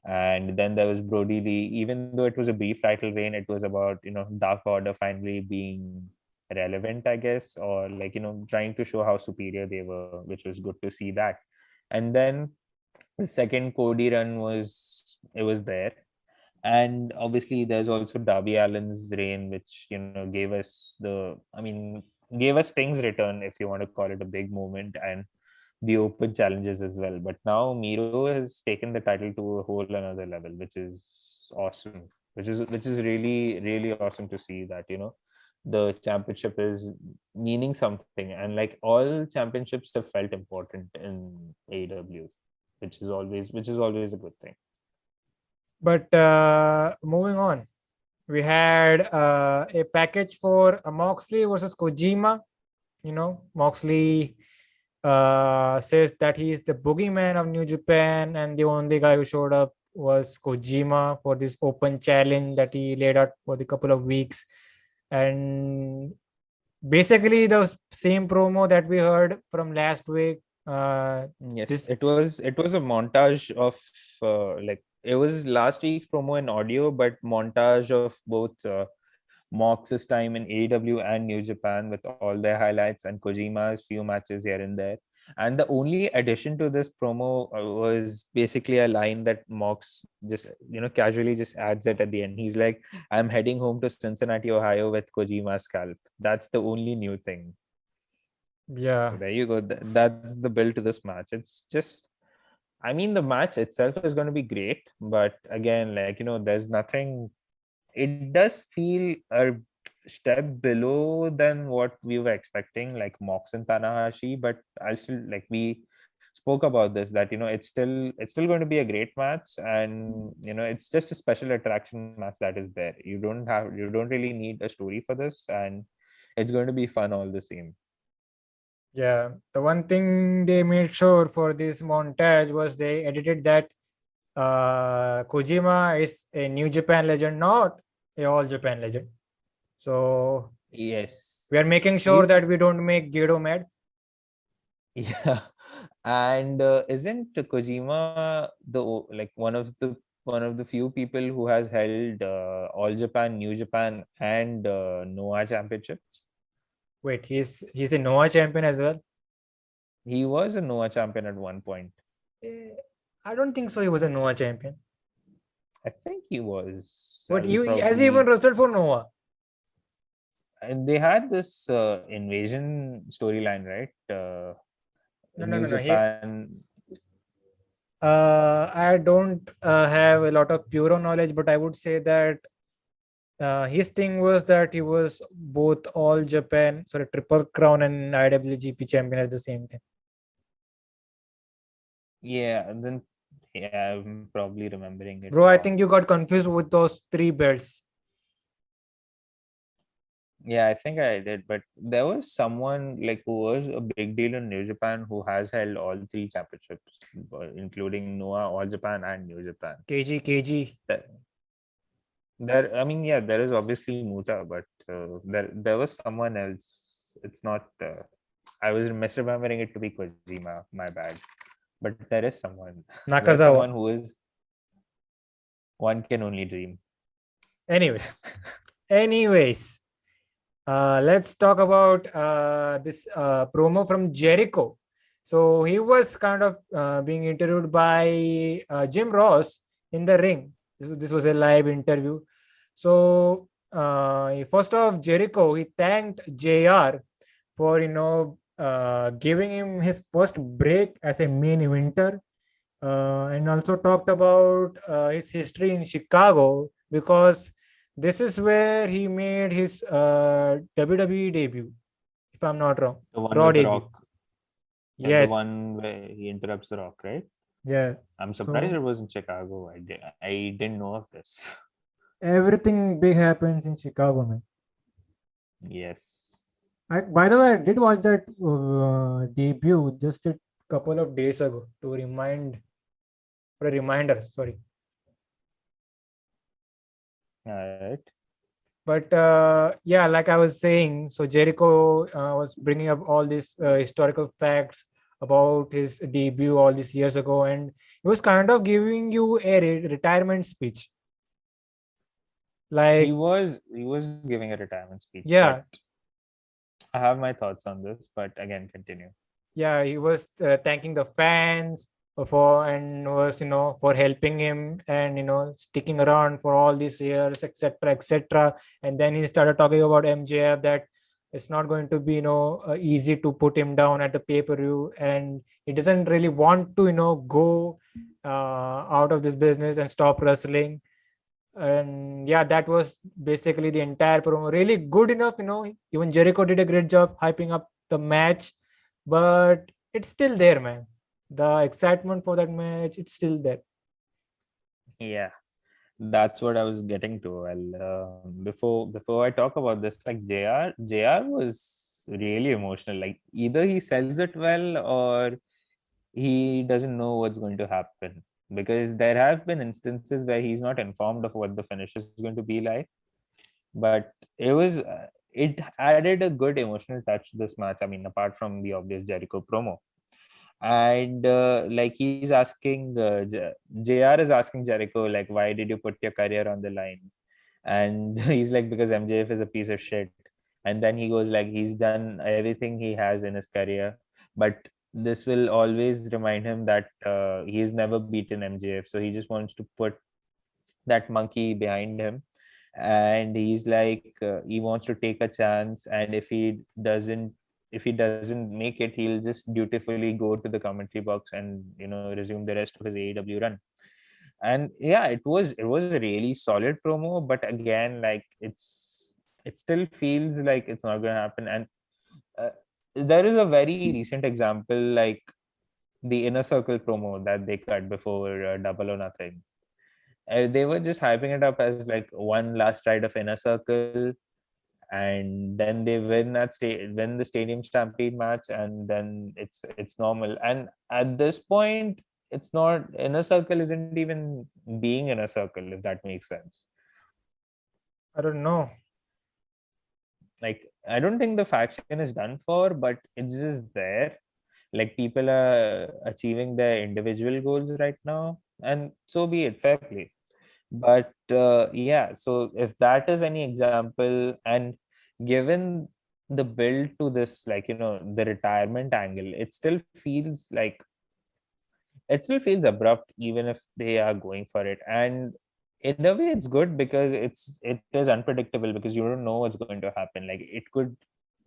And then there was Brody Lee. Even though it was a brief title reign, it was about Dark Order finally being relevant, I guess, or like trying to show how superior they were, which was good to see that. And then the second Cody run was there. And obviously there's also Darby Allin's reign, which gave us Sting's return, if you want to call it a big moment, and the open challenges as well. But now Miro has taken the title to a whole another level, which is awesome. Which is really, really awesome to see that the championship is meaning something, and like all championships have felt important in AEW, which is always a good thing. But moving on, we had a package for Moxley versus Kojima. Moxley says that he is the boogeyman of New Japan, and the only guy who showed up was Kojima for this open challenge that he laid out for the couple of weeks. And basically the same promo that we heard from last week. Yes, it was a montage of like, it was last week's promo in audio, but montage of both Mox's time in AEW and New Japan with all their highlights and Kojima's few matches here and there. And the only addition to this promo was basically a line that Mox just casually just adds it at the end. He's like, "I'm heading home to Cincinnati, Ohio with Kojima's scalp." That's the only new thing. Yeah. So there you go. That's the build to this match. It's just, I mean, the match itself is going to be great, but again, like, there's nothing. It does feel a step below than what we were expecting, like Mox and Tanahashi. But I'll still, like, we spoke about this, that it's still going to be a great match, and it's just a special attraction match that is there. You don't really need a story for this, and it's going to be fun all the same. Yeah, the one thing they made sure for this montage was they edited that Kojima is a New Japan legend, not a All Japan legend. So Yes, we are making sure that we don't make Gedo mad. yeah. And isn't Kojima like one of the few people who has held All Japan, New Japan, and Noah championships? Wait, he's a Noah champion as well? He was a Noah champion at one point. I don't think so. He was a Noah champion. I think he was. But he has even wrestled for Noah. And they had this invasion storyline, right? No. Japan. I don't have a lot of Puro knowledge, but I would say that His thing was that he was both All Japan, sorry, Triple Crown and IWGP champion at the same time. Yeah, then yeah, I'm probably remembering it Bro, I wrong. think you got confused with those three belts. Yeah, I think I did, but there was someone like who was a big deal in New Japan who has held all three championships, including Noah, All Japan, and New Japan. KG. There, I mean, yeah, there is obviously Muta, but there was someone else. It's not. I was misremembering it to be Kojima. My bad. But there is someone. There is Nakazawa. someone who is one can only dream. Anyways, anyways, let's talk about this promo from Jericho. So he was kind of being interviewed by Jim Ross in the ring. This was a live interview. So first off, Jericho, he thanked JR for giving him his first break as a main eventer, and also talked about his history in Chicago, because this is where he made his WWE debut, if I'm not wrong. The one Raw with the debut. Rock. Yeah, the Yes. one where he interrupts the Rock, right? Yeah. I'm surprised So it was in Chicago. I didn't know of this. everything big happens in Chicago, man. Yes. By the way, I did watch that debut just a couple of days ago to for a reminder. Sorry. All right. But yeah, like I was saying, so Jericho was bringing up all these historical facts about his debut all these years ago, and he was kind of giving you a retirement speech. He Like, was giving a retirement speech, but yeah, I have my thoughts on this. But again, continue. yeah, he was thanking the fans for, and was for helping him, and sticking around for all these years, etc., etc. And then he started talking about MJF, that it's not going to be easy to put him down at the pay-per-view, and he doesn't really want to go out of this business and stop wrestling. And yeah, that was basically the entire promo. Really good enough. Even Jericho did a great job hyping up the match, but it's still there, man. The excitement for that match, it's still there. Yeah, that's what I was getting to. Well, before I talk about this, like JR was really emotional. Like either he sells it well or he doesn't know what's going to happen, because there have been instances where he's not informed of what the finish is going to be like. But it added a good emotional touch to this match. I mean, apart from the obvious Jericho promo, and like he's asking JR is asking Jericho, like, why did you put your career on the line? And he's like, because MJF is a piece of shit. And then he goes like, he's done everything he has in his career, but this will always remind him that he's never beaten MJF, so he just wants to put that monkey behind him. And he's like, he wants to take a chance, and if he doesn't make it, he'll just dutifully go to the commentary box and resume the rest of his AEW run. And yeah, it was a really solid promo, but again, like it still feels like it's not going to happen. And uh, there is a very recent example, like the Inner Circle promo that they cut before Double or Nothing. They were just hyping it up as like one last ride of Inner Circle, and then they win the Stadium Stampede match, and then it's normal. And at this point, it's not Inner Circle isn't even being Inner Circle, if that makes sense. I don't know. Like, I don't think the faction is done for, but it's just there. Like, people are achieving their individual goals right now, and so be it, fair play. But yeah, so if that is any example, and given the build to this, like the retirement angle, it still feels abrupt, even if they are going for it. And in a way, it's good because it is unpredictable, because you don't know what's going to happen. Like, it could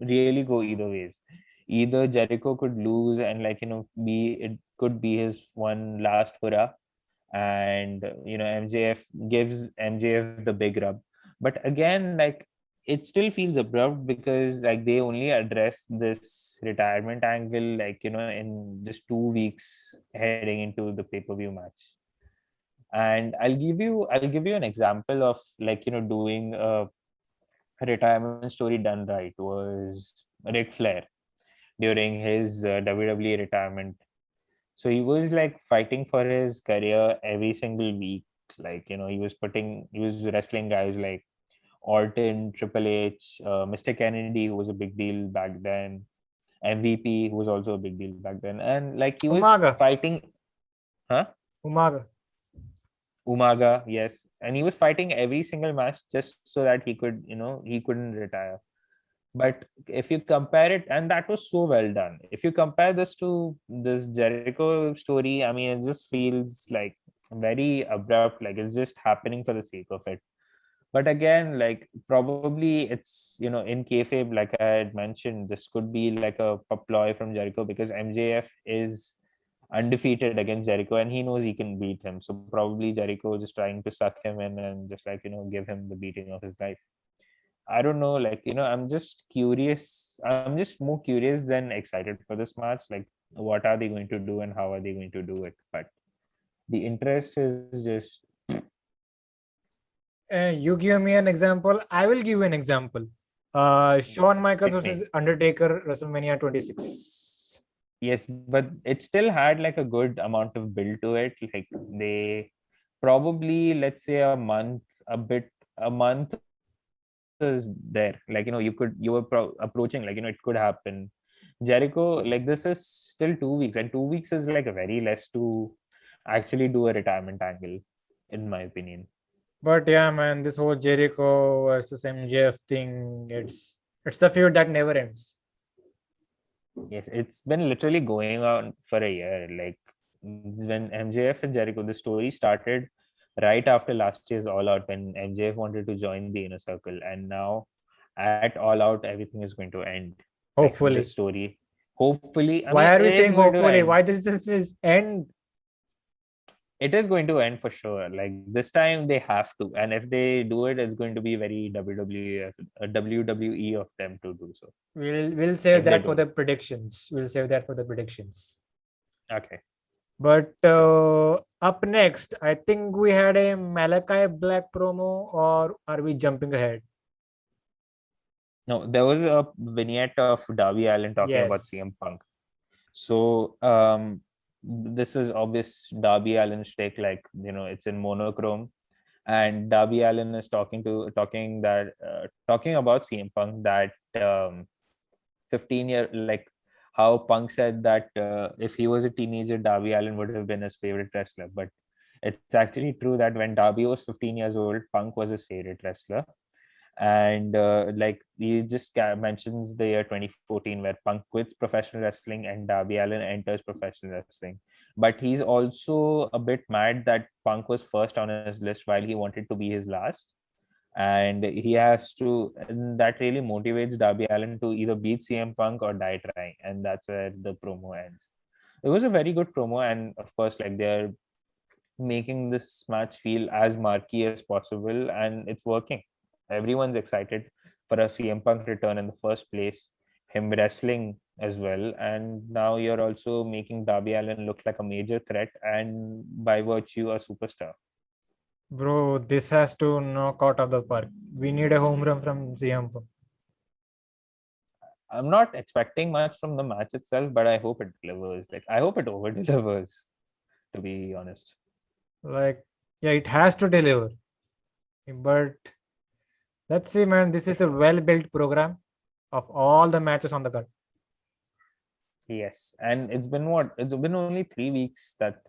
really go either ways. Either Jericho could lose and, like, be it could be his one last hurrah, and MJF gives MJF the big rub, But again, like, it still feels abrupt because like they only address this retirement angle like, in just 2 weeks heading into the pay-per-view match. And I'll give you an example of like, doing a retirement story done right was Ric Flair during his WWE retirement. So he was like fighting for his career every single week. Like, he was wrestling guys like Orton, Triple H, Mr. Kennedy, who was a big deal back then, MVP, who was also a big deal back then. And like he was Umaga. fighting, huh? Umaga. Umaga, yes. And he was fighting every single match just so that he couldn't retire. But if you compare it, and that was so well done. If you compare this to this Jericho story, I mean, it just feels like very abrupt, like it's just happening for the sake of it. But again, like probably it's in kayfabe, like I had mentioned, this could be like a ploy from Jericho because MJF is undefeated against Jericho and he knows he can beat him. So probably Jericho just trying to suck him in and just like give him the beating of his life. I don't know, like I'm just curious. I'm just more curious than excited for this match. Like, what are they going to do and how are they going to do it? But the interest is just You give me an example. I will give you an example. Shawn Michaels hit me. versus Undertaker, WrestleMania 26. Yes, but it still had like a good amount of build to it. Like they probably, let's say a month is there. Like, you were approaching, like, it could happen. Jericho, like this is still 2 weeks, and 2 weeks is like very less to actually do a retirement angle, in my opinion. But yeah, man, this whole Jericho versus MJF thing, it's the feud that never ends. Yes, it's been literally going on for a year. Like when MJF and Jericho, the story started right after last year's All Out when MJF wanted to join the Inner Circle, and now at All Out, everything is going to end. Like Hopefully. this story, hopefully. I Why mean, are it we is saying going to hopefully? end. Why does this end? It is going to end for sure. Like this time, they have to, and if they do it, it's going to be very WWE of them to do so. We'll save If they that for do the it, predictions. We'll save that for the predictions. okay. But up next, I think we had a Malachi Black promo, or are we jumping ahead? No, there was a vignette of Darby Allin talking about Yes. CM Punk. So this is obvious Darby Allin's take, like it's in monochrome, and Darby Allin is talking about CM Punk that 15-year, like how Punk said that if he was a teenager, Darby Allin would have been his favorite wrestler. But it's actually true that when Darby was 15 years old, Punk was his favorite wrestler. And like he just mentions the year 2014 where Punk quits professional wrestling and Darby Allin enters professional wrestling. But he's also a bit mad that Punk was first on his list while he wanted to be his last. And and that really motivates Darby Allin to either beat CM Punk or die trying. And that's where the promo ends. It was a very good promo. And of course, like they're making this match feel as marquee as possible, and it's working. Everyone's excited for a CM Punk return in the first place, him wrestling as well, and now you're also making Darby Allin look like a major threat and by virtue a superstar. Bro, this has to knock out of the park. We need a home run from CM Punk. I'm not expecting much from the match itself, but I hope it delivers. Like I hope it over delivers, to be honest. Like, yeah, it has to deliver. But let's see, man. This is a well-built program of all the matches on the card. Yes, and it's been only 3 weeks that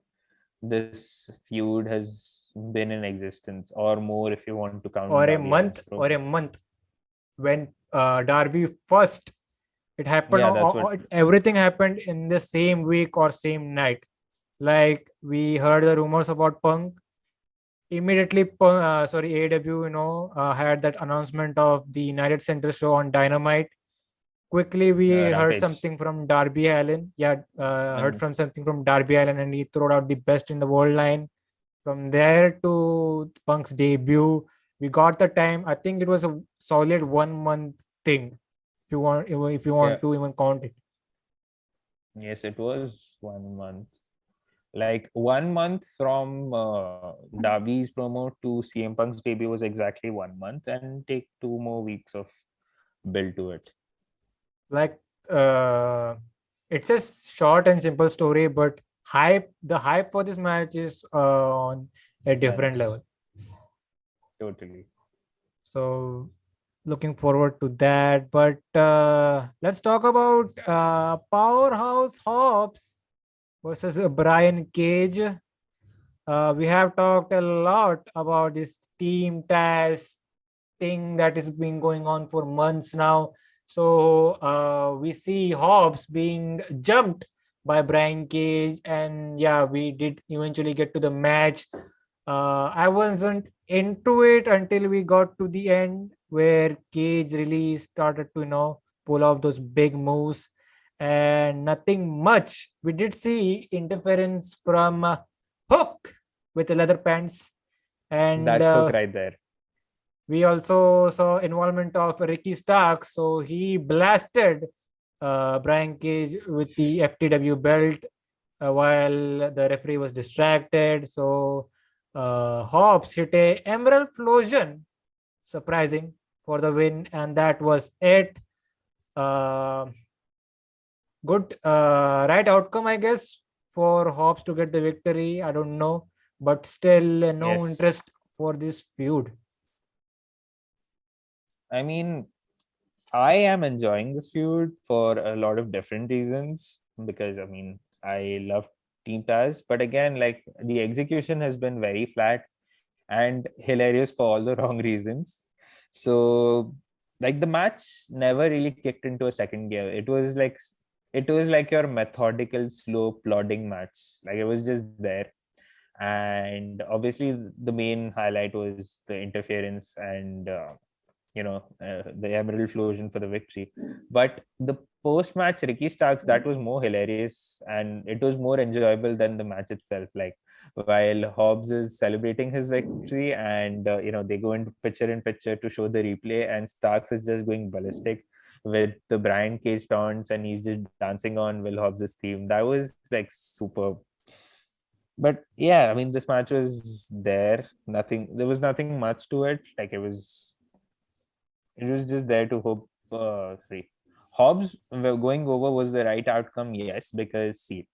this feud has been in existence, or more if you want to count Or a Darby month, Allin's promo. when Darby first, it happened. Yeah, that's what. Everything happened in the same week or same night. Like we heard the rumors about Punk. Immediately, AEW, had that announcement of the United Center show on Dynamite. Quickly, we heard Rampage. something from Darby Allin. Yeah, heard from something from Darby Allin, and he threw out the best in the world line. From there to Punk's debut, We got the time. I think it was a solid 1 month thing. If you Yeah. want to even count it. Yes, it was 1 month. Like 1 month from Darby's promo to CM Punk's debut was exactly 1 month, and take 2 more weeks of build to it. Like it's a short and simple story, but the hype for this match is on a different Immense. level. Totally. So looking forward to that. But let's talk about Powerhouse Hobbs versus Brian Cage. We have talked a lot about this team task thing that is been going on for months now. So we see Hobbs being jumped by Brian Cage, and yeah, we did eventually get to the match. I wasn't into it until we got to the end where Cage really started to pull off those big moves, and nothing much. We did see interference from Hook with the leather pants, and That's Hook right there. we also saw involvement of Ricky Starks. So he blasted Brian Cage with the FTW belt while the referee was distracted. So Hobbs hit a Emerald Flosion, surprising, for the win, and that was it. Uh, Good, right outcome, I guess, for Hobbs to get the victory. I don't know, but still, no Yes. interest for this feud. I mean, I am enjoying this feud for a lot of different reasons because I mean, I love Team Taz, but again, like the execution has been very flat and hilarious for all the wrong reasons. So, like the match never really kicked into a second gear. It was like your methodical, slow, plodding match. Like it was just there. And obviously, the main highlight was the interference and the Emerald Flosion for the victory. But the post match Ricky Starks, that was more hilarious and it was more enjoyable than the match itself. Like while Hobbs is celebrating his victory and they go into picture in picture to show the replay, and Starks is just going ballistic with the Brian Cage taunts and he's just dancing on Will Hobbs' theme. That was like superb. But yeah, I mean, this match was there. There was nothing much to it. Like it was just there to hope. Sorry, Hobbs going over was the right outcome. Yes, because see,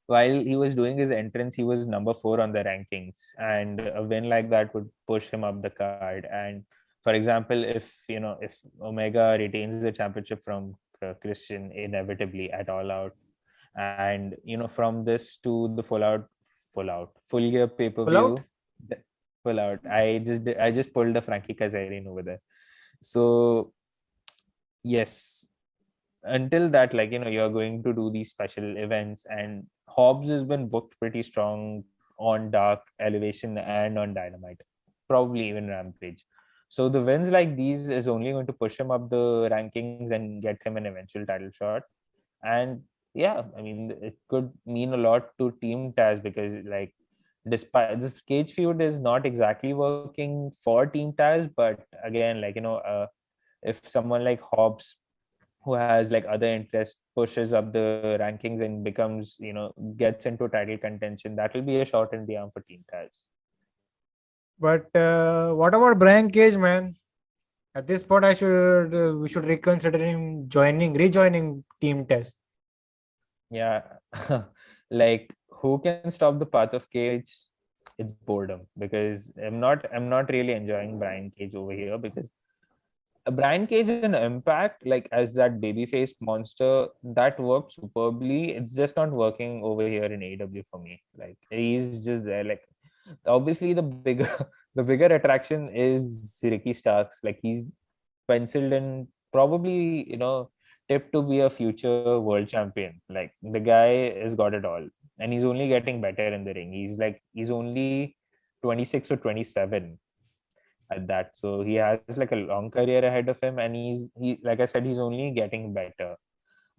while he was doing his entrance, he was number 4 on the rankings, and a win like that would push him up the card. And for example, if Omega retains the championship from Christian inevitably at All Out, and from this to the full gear pay per Pull out? view, full out. I just pulled a Frankie Kazarian over there. So yes, until that, like you're going to do these special events, and Hobbs has been booked pretty strong on Dark, Elevation, and on Dynamite, probably even Rampage. So the wins like these is only going to push him up the rankings and get him an eventual title shot. And yeah, I mean, it could mean a lot to Team Taz because, like, despite this Cage feud is not exactly working for Team Taz, but again, like, if someone like Hobbs, who has like other interests, pushes up the rankings and becomes, gets into title contention, that will be a shot in the arm for Team Taz. But what about Brian Cage, man? At this point, we should reconsider him rejoining Team Test. Yeah. Like, who can stop the path of Cage? It's boredom, because I'm not really enjoying Brian Cage over here, because Brian Cage in Impact, like as that babyface monster, that worked superbly. It's just not working over here in AEW for me. Like he's just there. Like obviously the bigger the bigger attraction is Ricky Starks. Like he's penciled in, probably tipped to be a future world champion. Like the guy has got it all, and he's only getting better in the ring. He's only 26 or 27 at that. So he has like a long career ahead of him, and he like I said, he's only getting better.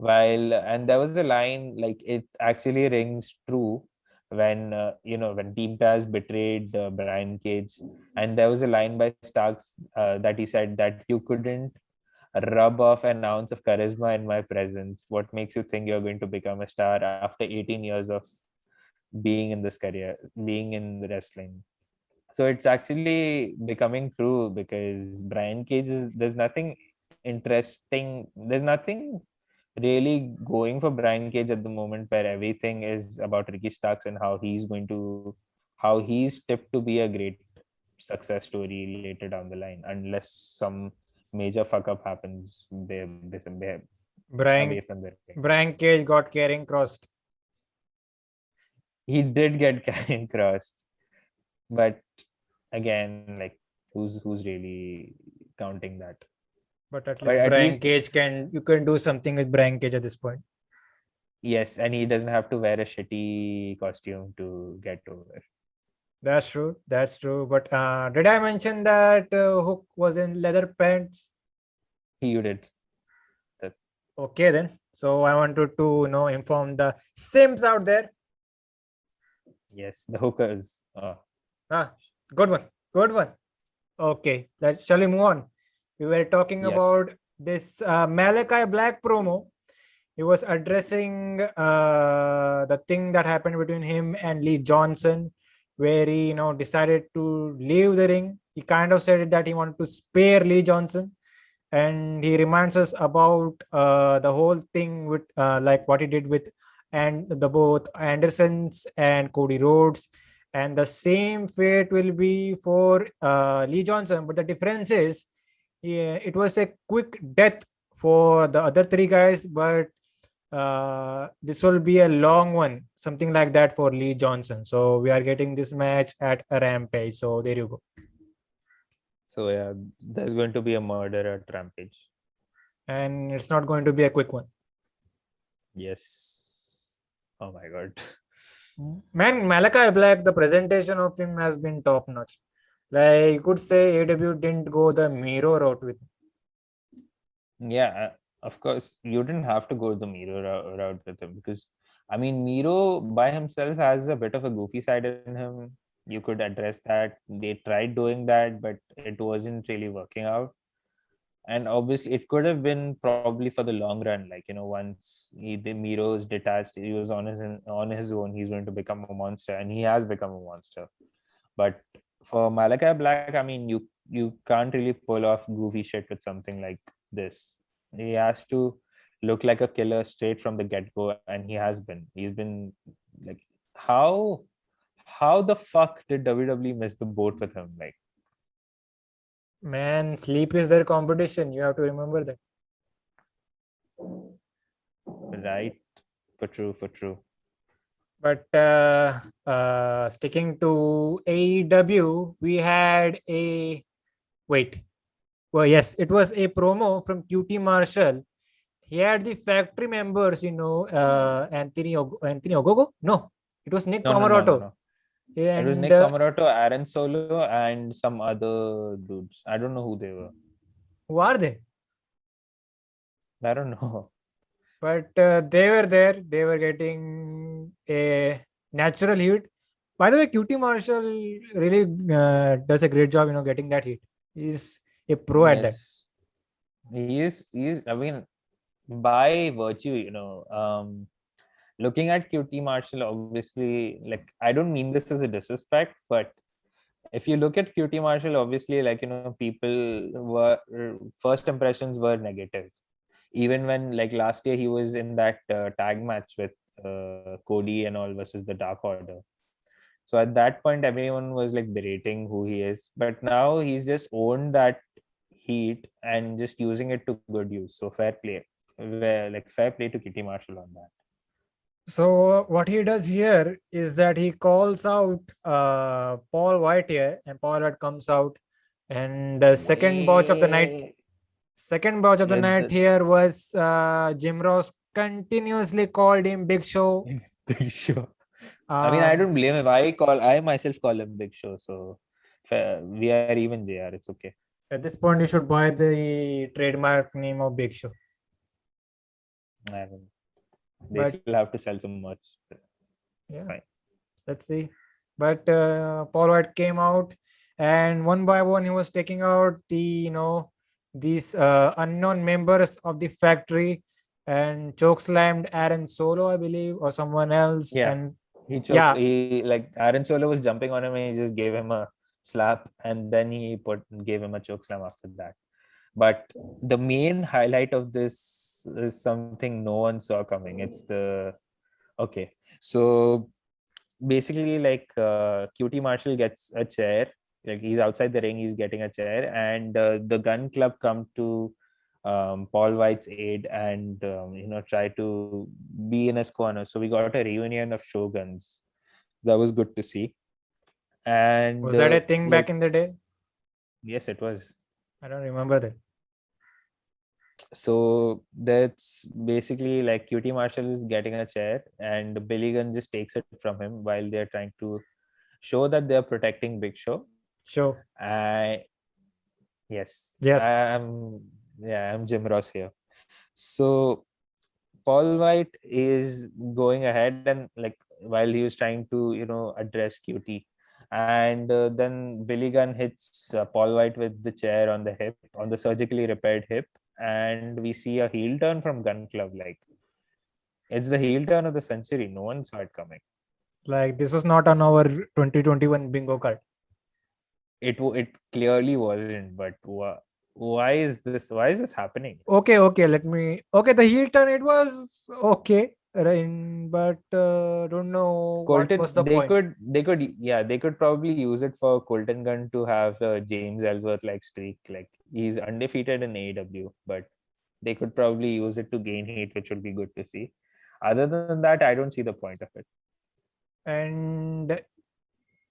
And there was a line, like it actually rings true, when when Team Taz betrayed Brian Cage, and there was a line by Starks that he said that you couldn't rub off an ounce of charisma in my presence. What makes you think you're going to become a star after 18 years of being in this career, being in the wrestling? So it's actually becoming true, because Brian Cage there's nothing interesting, there's nothing really going for Brian Cage at the moment, where everything is about Ricky Starks and how he's tipped to be a great success story later down the line, unless some major fuck up happens there away from the ring. Brian Cage got carrying crossed. He did get carrying crossed, but again, like who's really counting that? But at But least at Brian least Cage you can do something with Brian Cage at this point. yes, and he doesn't have to wear a shitty costume to get over. That's true. That's true. But did I mention that Hook was in leather pants? You did. Okay, then. So I wanted to inform the simps out there. Yes, the hookers. Good one. Good one. Okay, shall we move on? We were talking Yes. about this Malachi Black promo. He was addressing the thing that happened between him and Lee Johnson, where he decided to leave the ring. He kind of said that he wanted to spare Lee Johnson, and he reminds us about the whole thing with like what he did with both Andersons and Cody Rhodes, and the same fate will be for Lee Johnson. But the difference is, it was a quick death for the other three guys, but this will be a long one, something like that for Lee Johnson. So we are getting this match at a Rampage. So there you go. So yeah, there's going to be a murder at Rampage, and it's not going to be a quick one. Yes. Oh my god. Man, Malachi Black, the presentation of him has been top notch. Like you could say, AEW didn't go the Miro route with him. Yeah, of course, you didn't have to go the Miro route with him, because I mean, Miro by himself has a bit of a goofy side in him. You could address that. They tried doing that, but it wasn't really working out. And obviously, it could have been probably for the long run. Like once the Miro is detached, he was on his own. He's going to become a monster, and he has become a monster. But for Malachi Black, I mean, you can't really pull off goofy shit with something like this. He has to look like a killer straight from the get-go, and he has been. He's been like, how the fuck did WWE miss the boat with him? Like, man, sleep is their competition. You have to remember that. Right? For true. But sticking to AEW, we had a Well, yes, it was a promo from QT Marshall. He had the factory members, Anthony Ogogo. No, it was Nick Comoroto. No. It was Nick Comoroto, Aaron Solo, and some other dudes. I don't know who they were. Who are they? I don't know. But they were there. They were getting a natural heat. By the way, QT Marshall really does a great job, getting that heat. He's a pro at that. He is. I mean, by virtue, looking at QT Marshall, obviously, like, I don't mean this as a disrespect, but if you look at QT Marshall, obviously, like, people were first impressions were negative. Even when, like, last year he was in that tag match with Cody and all versus the Dark Order. So at that point, everyone was like berating who he is, but now he's just owned that heat and just using it to good use. So fair play to Kitty Marshall on that. So what he does here is that he calls out Paul White here, and Paul White comes out, and the second botch of the night. Second botch of the night here was Jim Ross continuously called him Big Show. Big Show. I mean, I don't blame him. I myself call him Big Show. So we are even JR. It's okay. At this point, you should buy the trademark name of Big Show. They still have to sell some merch. It's fine. Let's see. But Paul White came out, and one by one he was taking out these unknown members of the factory, and choke slammed Aaron Solo, I believe, or someone else. Yeah, And he chokes. yeah, He like Aaron Solo was jumping on him, and he just gave him a slap, and then he gave him a choke slam after that. But the main highlight of this is something no one saw coming. It's the okay. So basically, like QT Marshall gets a chair. Like he's outside the ring, he's getting a chair, and the Gun Club come to Paul White's aid and try to be in his corner. So we got a reunion of Shoguns. That was good to see. And was that a thing back like in the day? yes, it was. I don't remember that. So that's basically like QT Marshall is getting a chair, and Billy Gunn just takes it from him while they're trying to show that they're protecting Big Show. Sure. Yes, Yes. I'm Jim Ross here. So Paul White is going ahead and like while he was trying to address QT, and then Billy Gunn hits Paul White with the chair on the hip, on the surgically repaired hip, and we see a heel turn from Gun Club. Like it's the heel turn of the century. No one saw it coming. Like this was not on our 2021 bingo card. It clearly wasn't. But why is this? Why is this happening? Okay, let me. Okay, the heel turn, it was okay, right? But don't know what Colton, was the point. they could probably use it for Colton Gunn to have James Ellsworth like streak. Like he's undefeated in AEW, but they could probably use it to gain heat, which would be good to see. Other than that, I don't see the point of it. And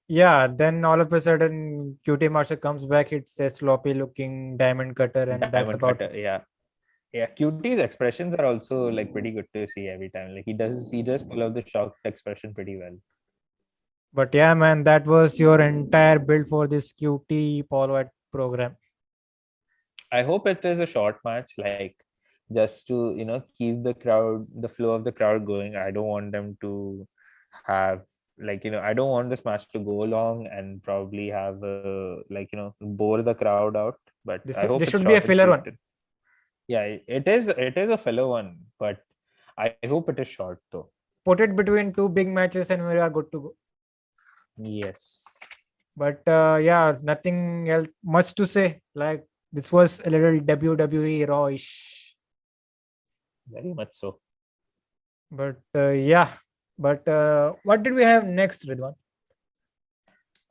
yeah, then all of a sudden, QT Marshall comes back. It's a sloppy looking diamond cutter, and that's Diamond about cutter, yeah. QT's expressions are also like pretty good to see every time. Like he does pull out the shocked expression pretty well. But yeah, man, that was your entire build for this QT Paul White program. I hope it is a short match, like just to keep the flow of the crowd going. I don't want them to have I don't want this match to go long and probably have bore the crowd out. But I hope This it's should be short a and filler sweet. one. Yeah, it is a filler one, but I hope it is short though. Put it between two big matches, and we are good to go. Yes. But yeah, nothing else much to say. Like this was a little WWE Raw-ish. Very much so. But yeah. But what did we have next, Ridwan?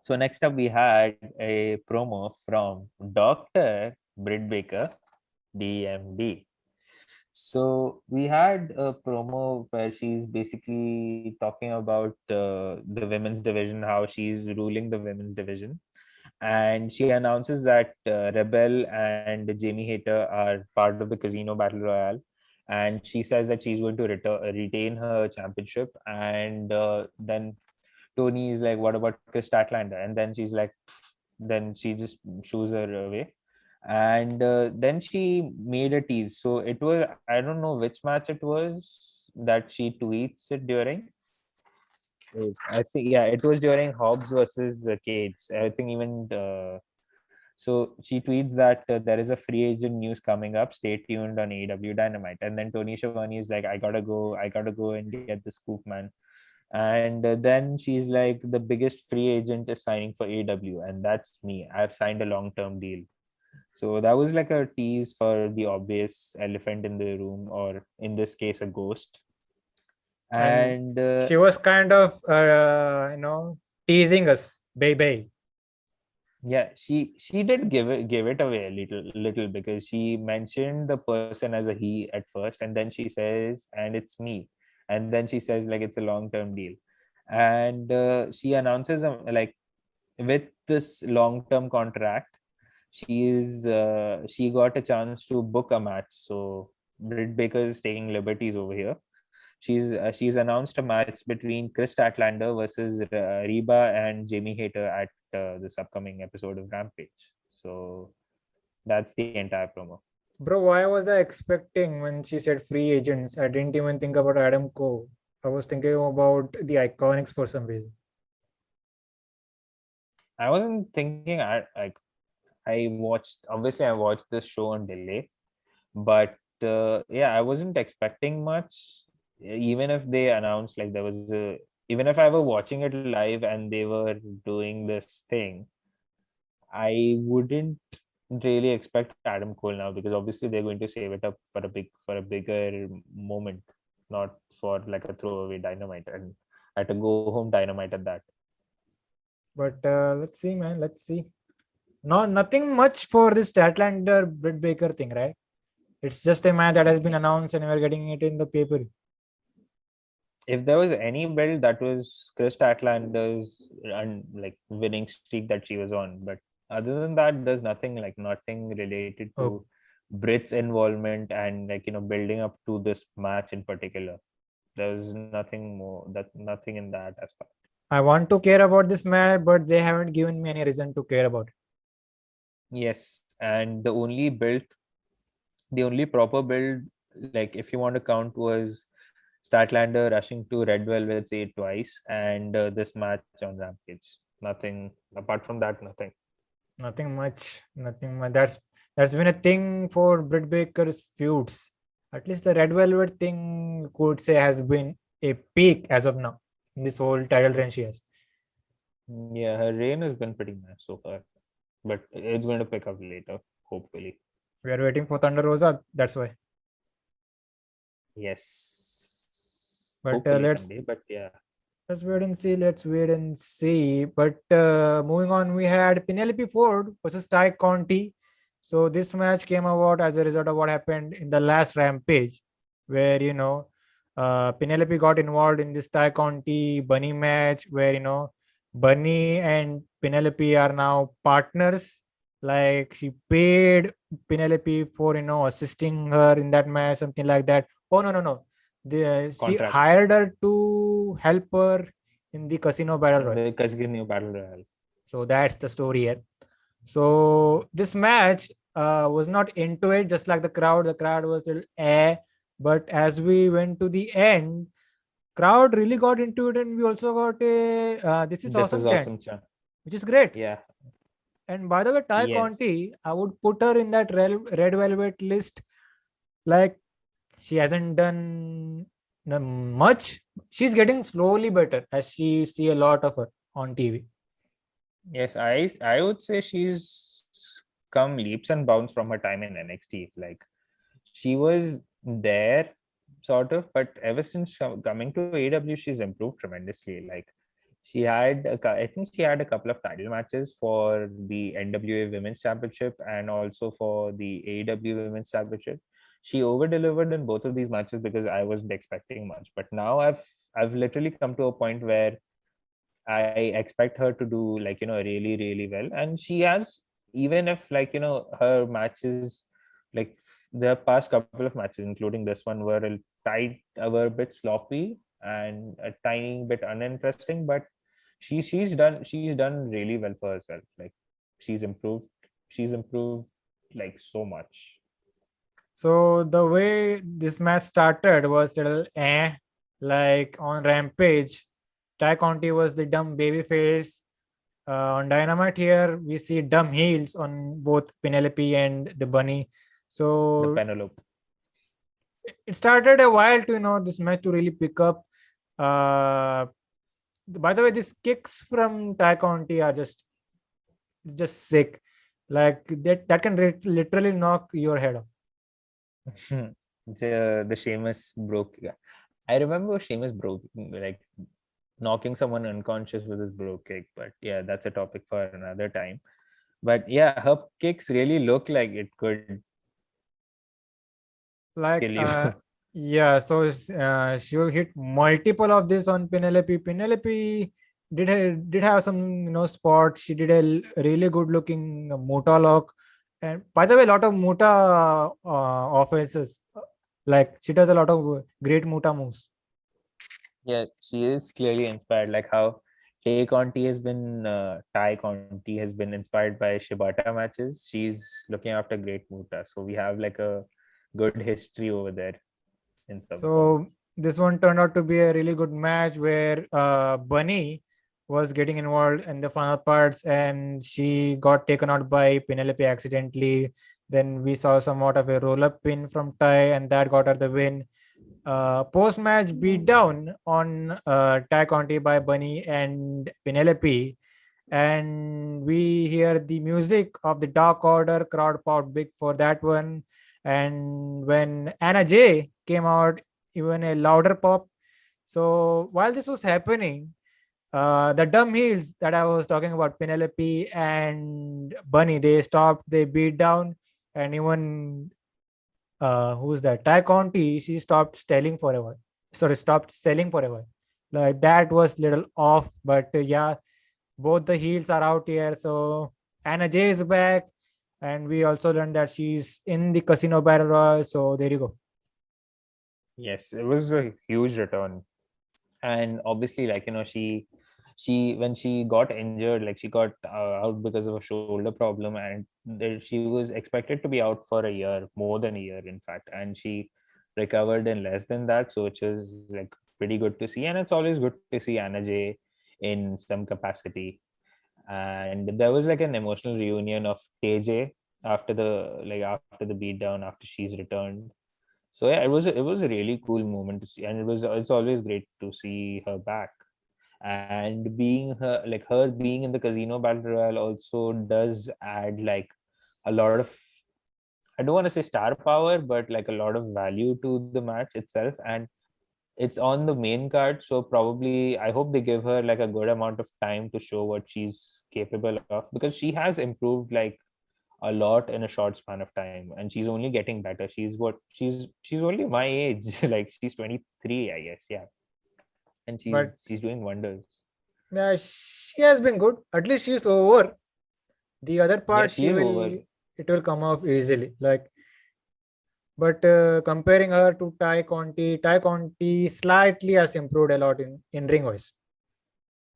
So next up we had a promo from Dr. Britt Baker, DMD. So we had a promo where she's basically talking about the women's division, how she's ruling the women's division, and she announces that Rebel and Jamie Hayter are part of the Casino Battle Royale, and she says that she's going to retain her championship, and then Tony is like, "What about Chris Statlander?" And then she's like, then she just shoos her away, and then she made a tease. So it was, I don't know which match it was that she tweets it during. I think it was during Hobbs versus Cage. I think even so she tweets that there is a free agent news coming up. Stay tuned on AEW Dynamite. And then Tony Schiavone is like, I gotta go and get the scoop, man. And then she's like, the biggest free agent is signing for AEW, and that's me. I've signed a long-term deal. So that was like a tease for the obvious elephant in the room, or in this case, a ghost. And she was kind of teasing us, baby. Yeah, she did give it away a little because she mentioned the person as a he at first, and then she says, and it's me, and then she says like it's a long-term deal, and she announces like with this long-term contract, she got a chance to book a match. So Britt Baker is taking liberties over here. She's announced a match between Chris Statlander versus Reba and Jamie Hayter at this upcoming episode of Rampage. So that's the entire promo. Bro, why was I expecting when she said free agents? I didn't even think about Adam Cole. I was thinking about the Iconics for some reason. I wasn't thinking. I watched this show on delay, but yeah, I wasn't expecting much. Even if they announced like there was a, even if I were watching it live and they were doing this thing, I wouldn't really expect Adam Cole now, because obviously they're going to save it up for a bigger moment, not for like a throwaway Dynamite and at a go home Dynamite at that. But let's see, man. Let's see. No, nothing much for this Statlander Britt Baker thing, right? It's just a match that has been announced and we're getting it in the paper. If there was any belt, that was Chris Statlander's and like winning streak that she was on. But other than that, there's nothing related to Oh. Britt's involvement and building up to this match in particular. There's nothing in that aspect. I want to care about this match, but they haven't given me any reason to care about it. Yes, and the only proper build, like if you want to count, was Statlander rushing to Red Velvet's 8 twice, and this match on Rampage. Nothing apart from that. Nothing. Nothing much. Nothing much. That's been a thing for Britt Baker's feuds. At least the Red Velvet thing could say has been a peak as of now in this whole title reign she has. Yeah, her reign has been pretty nice so far, but it's going to pick up later, hopefully. We are waiting for Thunder Rosa. That's why. Yes. But Hopefully let's someday. But yeah. Let's wait and see. Let's wait and see. But moving on, we had Penelope Ford versus Ty Conti. So this match came about as a result of what happened in the last Rampage, where Penelope got involved in this Ty Conti Bunny match, where Bunny and Penelope are now partners. Like she paid Penelope for assisting her in that match, something like that. Oh no. She Contract. hired her to help her in the casino battle royale. The Casino Battle Royale. So that's the story here. So this match was not into it, just like the crowd. The crowd was a little but as we went to the end, crowd really got into it, and we also got a this is awesome chant, which is great. Yeah. And by the way, Ty Yes. Conti, I would put her in that red velvet list. Like she hasn't done much. She's getting slowly better as she see a lot of her on TV. Yes, I would say she's come leaps and bounds from her time in NXT. Like she was there sort of, but ever since coming to AEW, she's improved tremendously. Like I think she had a couple of title matches for the NWA Women's Championship and also for the AEW Women's Championship. She over delivered in both of these matches because I wasn't expecting much. But now I've literally come to a point where I expect her to do really, really well. And she has, even if her matches, like the past couple of matches, including this one, were were a bit sloppy and a tiny bit uninteresting, but she's done really well for herself. Like she's improved like so much. So the way this match started was a little like on Rampage, Ty Conti was the dumb baby face. On Dynamite here, we see dumb heels on both Penelope and the Bunny. So The Penelope. it started a while to this match to really pick up. By the way, these kicks from Ty Conti are just sick. Like that can literally knock your head off. The Sheamus broke. I remember Sheamus broke, like knocking someone unconscious with his broke kick. But yeah, that's a topic for another time. But yeah, her kicks really look like it could Like kill you. yeah, so she will hit multiple of this on Penelope. Penelope did have some spot. She did a really good looking Muta lock, and by the way, a lot of Muta offenses. Like she does a lot of great Muta moves. Yes, she is clearly inspired. Like how Ty Conti has been inspired by Shibata matches. She's looking after great Muta. So we have like a good history over there in some form. So this one turned out to be a really good match where Bunny was getting involved in the final parts, and she got taken out by Penelope accidentally. Then we saw somewhat of a roll-up pin from Ty, and that got her the win. Post-match beatdown on Ty Conti by Bunny and Penelope, and we hear the music of the Dark Order. Crowd popped big for that one. And when Anna Jay came out, even a louder pop. So while this was happening, the dumb heels that I was talking about, Penelope and Bunny, they stopped, they beat down, and even who's that? Ty Conti, she stopped selling forever. Sorry, stopped selling forever. Like that was little off, but yeah, both the heels are out here. So Anna Jay is back, and we also learned that she's in the Casino Battle Royal. So there you go. Yes, it was a huge return. And obviously, like, she when she got injured, like she got out because of a shoulder problem, and she was expected to be out for a year, more than a year, in fact, and she recovered in less than that. So which is like pretty good to see, and it's always good to see Anna Jay in some capacity. And there was like an emotional reunion of KJ after the beatdown, after she's returned. So yeah, it was a really cool moment to see, and it's always great to see her back. And her being in the Casino Battle Royale also does add like a lot of, I don't want to say star power, but like a lot of value to the match itself. And it's on the main card, so probably I hope they give her like a good amount of time to show what she's capable of, because she has improved like a lot in a short span of time, and she's only getting better. She's only my age, like she's 23, I guess. Yeah, and But she's doing wonders. yeah, she has been good. At least she's over. The other Yeah, part, she is over. it will come off easily. Like, but comparing her to Ty Conti slightly has improved a lot in ring wise.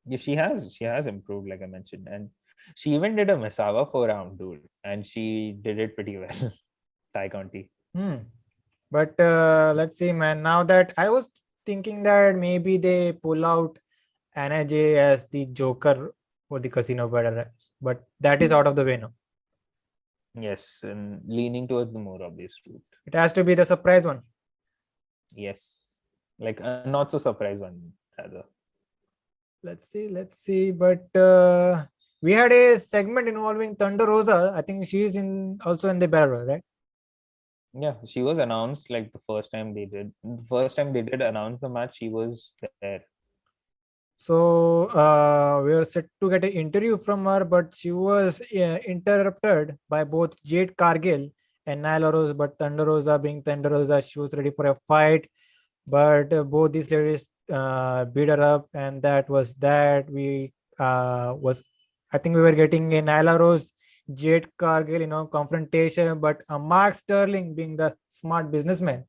Yeah, she has improved, like I mentioned, and she even did a Misawa 4 round, dude, and she did it pretty well. Ty Conti. Hmm. But let's see, man. Now that I was thinking that maybe they pull out Anna Jay as the Joker for the Casino Battle Royals, but that is out of the way now. Yes, and leaning towards the more obvious route. It has to be the surprise one. Yes, like a not so surprise one, rather. Let's see. But we had a segment involving Thunder Rosa. I think she's in also in the battle, Royal, right? Yeah, she was announced like the first time they did. The first time they did announce the match, she was there. So we were set to get an interview from her, but she was interrupted by both Jade Cargill and Nyla Rose. But Thunder Rosa, being Thunder Rosa, she was ready for a fight. But both these ladies beat her up, and that was that. I think we were getting a Nyla Rose, Jade Cargill, confrontation. But Mark Sterling, being the smart businessman,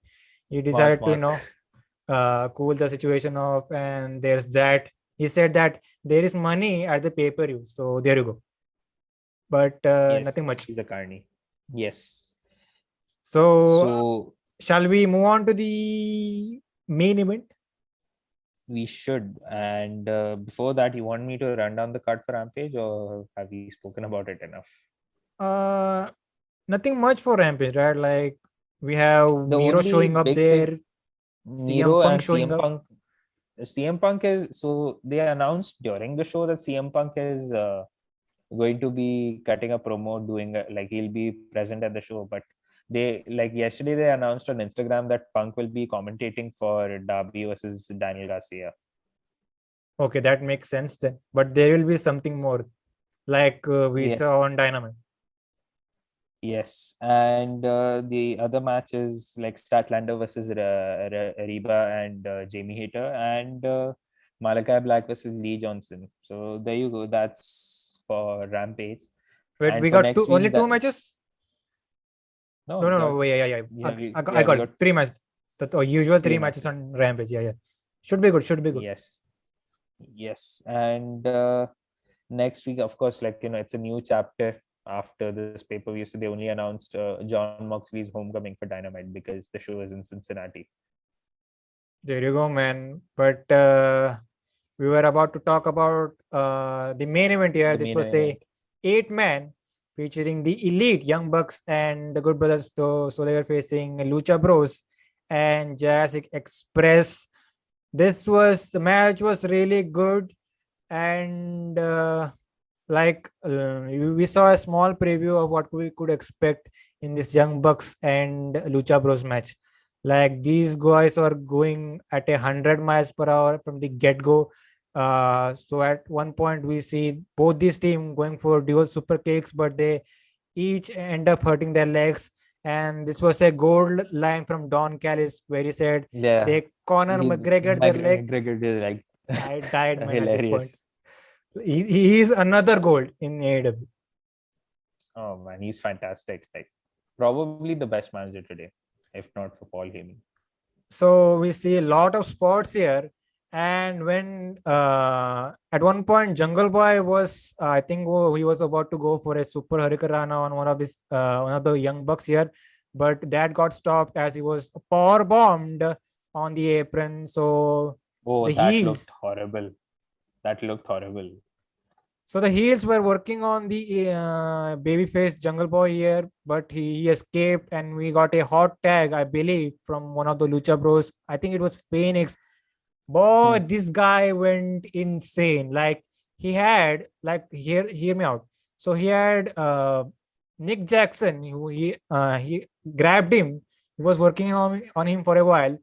he Smart decided to, Mark. cool the situation off. And there's that. He said that there is money at the pay-per-view. So there you go. But nothing Yes, much. he's a carny. Yes. So So shall we move on to the main event? we should. And before that, you want me to run down the card for Rampage, or have we spoken about it enough? Uh, Nothing much for Rampage, right? Like we have The Miro only showing up big thing, there, CM Miro Punk and showing CM up. Punk. CM Punk is, so they announced during the show that CM Punk is going to be cutting a promo, like he'll be present at the show. But they, like yesterday, they announced on Instagram that Punk will be commentating for Darby versus Daniel Garcia. Okay, that makes sense then. But there will be something more, like we Yes, saw on Dynamite. yes, and the other match is like Statlander versus Reba and Jamie Hayter, and Malachi Black versus Lee Johnson. So there you go. That's for Rampage. Wait, And we for got next only week's, two that matches? no, No, we no, got, no. Wait, yeah. I we got got three matches. The usual three three matches matches. on Rampage. Yeah. Should be good. Should be good. Yes, yes, and next week, of course, like it's a new chapter after this pay-per-view. So they only announced John Moxley's homecoming for Dynamite because the show is in Cincinnati. There you go, man. But we were about to talk about the main event here. The This main was a event. 8-man featuring the Elite, Young Bucks, and the Good Brothers. So they were facing Lucha Bros and Jurassic Express. The match was really good, and we saw a small preview of what we could expect in this Young Bucks and Lucha Bros match. Like these guys are going at 100 miles per hour from the get go. So at one point we see both these team going for dual super kicks, but they each end up hurting their legs. And this was a gold line from Don Callis where he said Yeah, they Conor he McGregor their leg. McGregor did like I died, man, at this point. hilarious. He is another gold in AEW. Oh man, he's fantastic. Like probably the best manager today, if not for Paul Heyman. So we see a lot of spots here. And when at one point Jungle Boy was, I think he was about to go for a super hurricane on one of the young bucks here, but that got stopped as he was power bombed on the apron. So Oh, the that looked heels horrible. That looked horrible. So the heels were working on the babyface Jungle Boy here, but he escaped, and we got a hot tag, I believe, from one of the Lucha Bros. I think it was Phoenix. Boy, Hmm. this guy went insane. Like he had, like, hear me out. So he had Nick Jackson. He grabbed him. He was working on him for a while.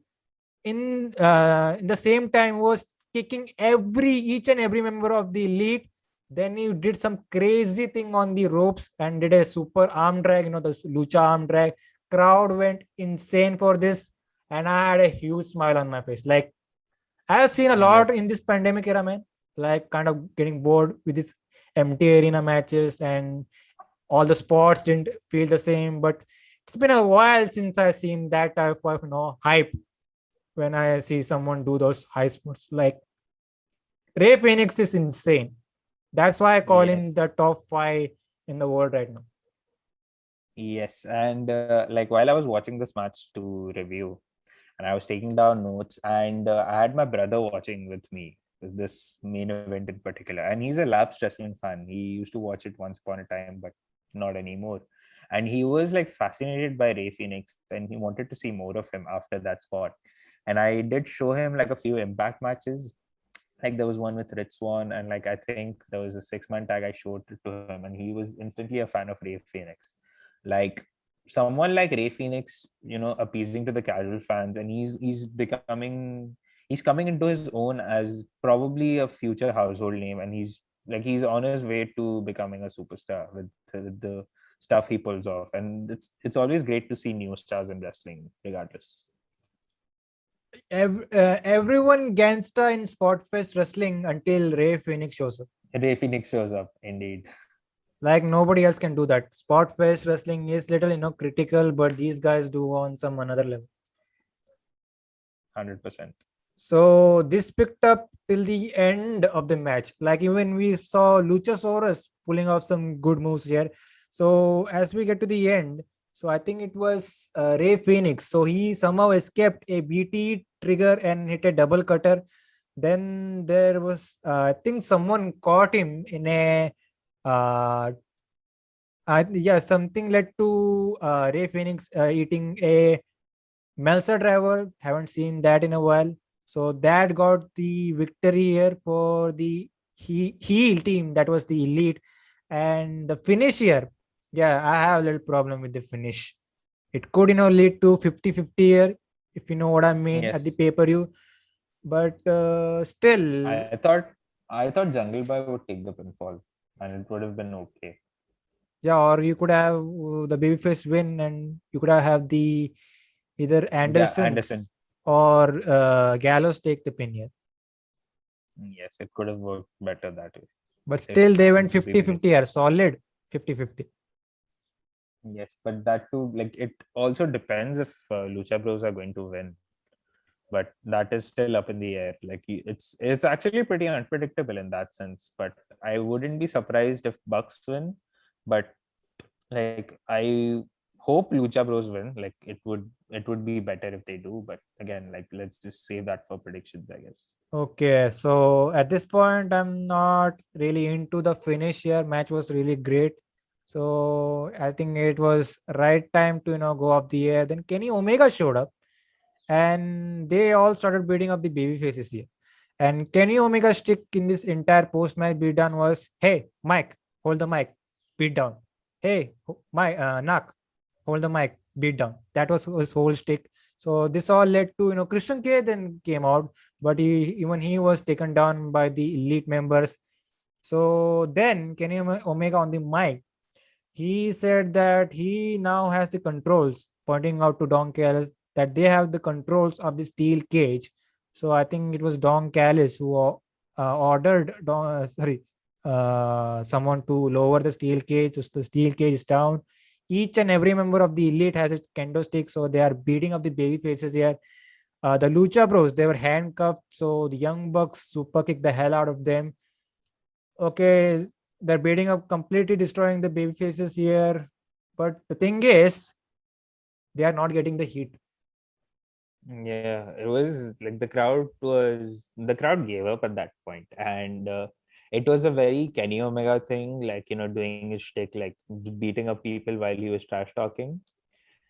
In the same time, was kicking each and every member of the elite. Then he did some crazy thing on the ropes and did a super arm drag, the lucha arm drag. Crowd went insane for this, and I had a huge smile on my face. Like I have seen a lot Yes. in this pandemic era, man. Like kind of getting bored with this empty arena matches, and all the spots didn't feel the same. But it's been a while since I've seen that type of hype when I see someone do those high sports. Like Ray Phoenix is insane. That's why I call him Yes. the top 5 in the world right now. Yes. And like while I was watching this match to review, and I was taking down notes, and I had my brother watching with me this main event in particular, and he's a lapsed wrestling fan. He used to watch it once upon a time, but not anymore. And he was like fascinated by Ray Phoenix, and he wanted to see more of him after that spot. And I did show him like a few Impact matches. Like there was one with Ridwan, and like I think there was a 6-man tag I showed to him, and he was instantly a fan of Ray Phoenix. Like someone like Ray Phoenix, appeasing to the casual fans, and he's coming into his own as probably a future household name, and he's on his way to becoming a superstar with the stuff he pulls off. And it's always great to see new stars in wrestling, regardless. Everyone gangsta in Spotfest wrestling until Ray Phoenix shows up. Ray Phoenix shows up, indeed. Like nobody else can do that. Spotfest wrestling is little critical, but these guys do on some another level. 100%. So this picked up till the end of the match. Like even we saw Luchasaurus pulling off some good moves here. So as we get to the end, so I think it was Ray Phoenix. So he somehow escaped a BT trigger and hit a double cutter. Then there was, I think someone caught him in a, uh, something led to Ray Phoenix eating a Melsa driver. Haven't seen that in a while. So that got the victory here for the heel team. That was the elite. And the finish here, yeah, I have a little problem with the finish. It could, lead to 50-50 here, if you know what I mean, at the Yes. pay-per-view. But still, I thought Jungle Boy would take the pinfall, and it would have been okay. yeah, or you could have the babyface win, and you could have the either Anderson. Andersons or Gallows take the pin here. Yes, it could have worked better that way But still, if they went the 50-50 babyface. here. Solid 50-50. Yes, but that too, like it also depends if Lucha Bros are going to win. But that is still up in the air. Like it's actually pretty unpredictable in that sense. But I wouldn't be surprised if Bucks win. But like I hope Lucha Bros win. Like it would be better if they do, but again, like let's just save that for predictions, I guess. Okay, so at this point, I'm not really into the finish here. Match was really great. So I think it was right time to go up the air. Then Kenny Omega showed up and they all started beating up the baby faces here. And Kenny Omega's stick in this entire post-match beatdown was, "Hey, Mike, hold the mic, beat down. Hey, Mike, Nak, hold the mic, beat down." That was his whole stick. So this all led to Christian K then came out, but even he was taken down by the elite members. So then Kenny Omega on the mic, he said that he now has the controls, pointing out to Don Callis that they have the controls of the steel cage. So I think it was Don Callis who ordered someone to lower the steel cage. So the steel cage is down. Each and every member of the elite has a kendo stick, so they are beating up the baby faces here. The Lucha Bros, they were handcuffed, so the Young Bucks super kick the hell out of them. Okay, they're beating up, completely destroying the baby faces here. But the thing is, they are not getting the heat. Yeah, it was like the crowd gave up at that point, and it was a very Kenny Omega thing, like doing his shtick, like beating up people while he was trash talking.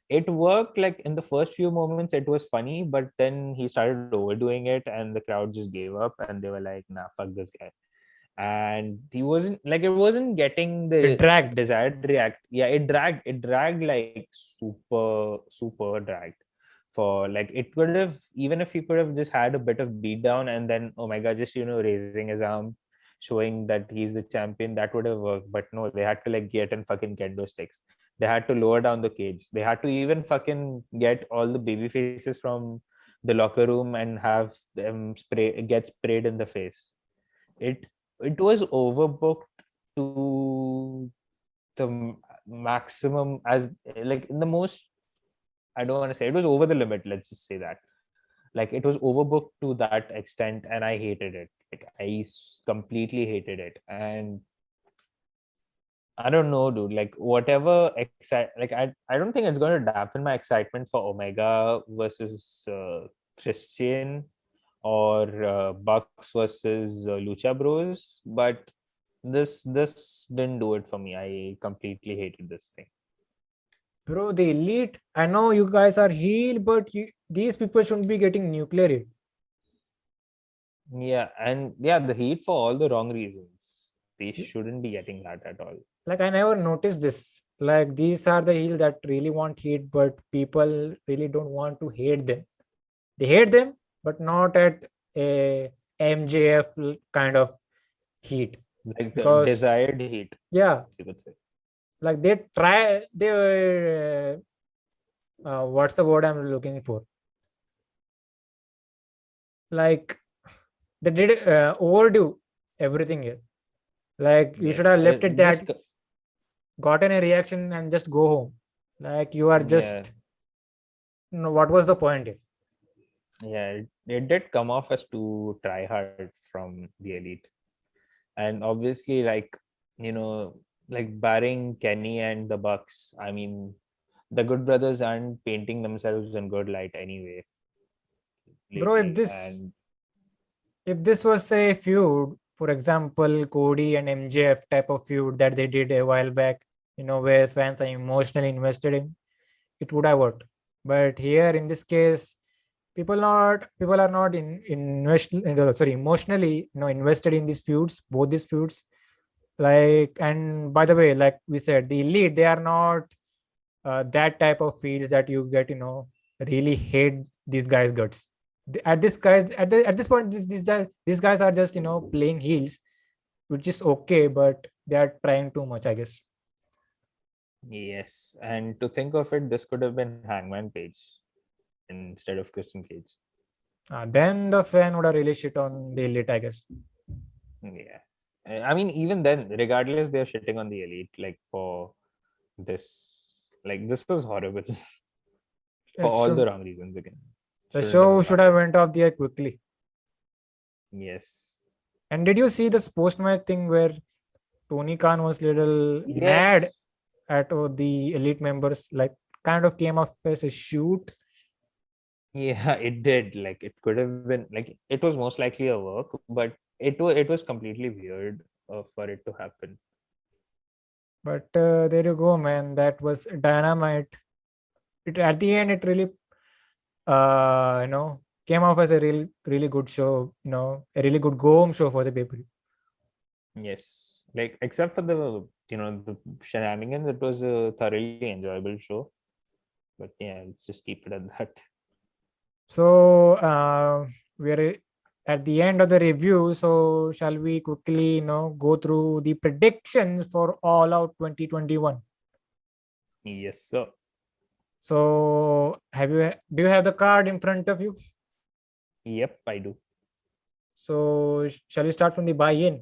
It worked like in the first few moments, it was funny, but then he started overdoing it, and the crowd just gave up, and they were like, "Nah, fuck this guy." And it wasn't getting It the dragged. desired react. Yeah, it dragged like super dragged for like it could have, even if he could have just had a bit of beatdown and then Omega just raising his arm, showing that he's the champion, that would have worked. But no, they had to like get in fucking kendo sticks. They had to lower down the cage. They had to even fucking get all the baby faces from the locker room and have them get sprayed in the face. It it was overbooked to the maximum, as like in the most, I don't want to say it was over the limit, let's just say that. Like it was overbooked to that extent, and I hated it. Like completely hated it. And I don't know, dude. Like whatever I don't think it's going to dampen my excitement for Omega versus Christian, or Bucks versus Lucha Bros. But this didn't do it for me. I completely hated this thing. Bro, the elite, I know you guys are heel, but these people shouldn't be getting nuclear hit. Yeah, and yeah, the heat for all the wrong reasons. They shouldn't be getting that at all. Like, I never noticed this. Like, these are the heel that really want heat, but people really don't want to hate them. They hate them, but not at a MJF kind of heat. Like the Because, desired heat, yeah, you could say. like what's the word I'm looking for? Like, they did overdo everything here. Like, you should Yes, have left it that, just gotten a reaction and just go home. Like, you are yeah, just, what was the point here? yeah. It did come off as too try hard from the elite, and obviously, like barring Kenny and the Bucks, I mean, the Good Brothers aren't painting themselves in good light anyway Bro, lately, and if this was a feud, for example, Cody and MJF type of feud that they did a while back, where fans are emotionally invested in, it would have worked. But here in this case, people are not emotionally invested in these feuds, both these feuds. Like, and by the way, like we said, the elite, they are not that type of feels that you get, really hate these guys guts. At this point, these guys are just playing heels, which is okay, but they are trying too much, I guess. yes, and to think of it, this could have been Hangman Page instead of Christian Cage. Then the fan would have really shit on the elite, I guess. Yeah. I mean, even then, regardless, they're shitting on the elite, like for this. Like, this was horrible for It all the should wrong reasons again. The Shouldn't have show should have happened. went off the air quickly. Yes. And did you see this post match thing where Tony Khan was little mad Yes. at the elite members? Like, kind of came off as a shoot. Yeah, it did. Like it could have been like it was most likely a work, but it was completely weird for it to happen. But there you go, man. That was Dynamite. It at the end, it really, came off as a really good show. A really good go home show for the paper. Yes, like except for the shenanigans, it was a thoroughly enjoyable show. But yeah, let's just keep it at that. So we're at the end of the review. So shall we quickly, go through the predictions for All Out 2021? Yes, sir. So do you have the card in front of you? Yep, I do. So shall we start from the buy-in?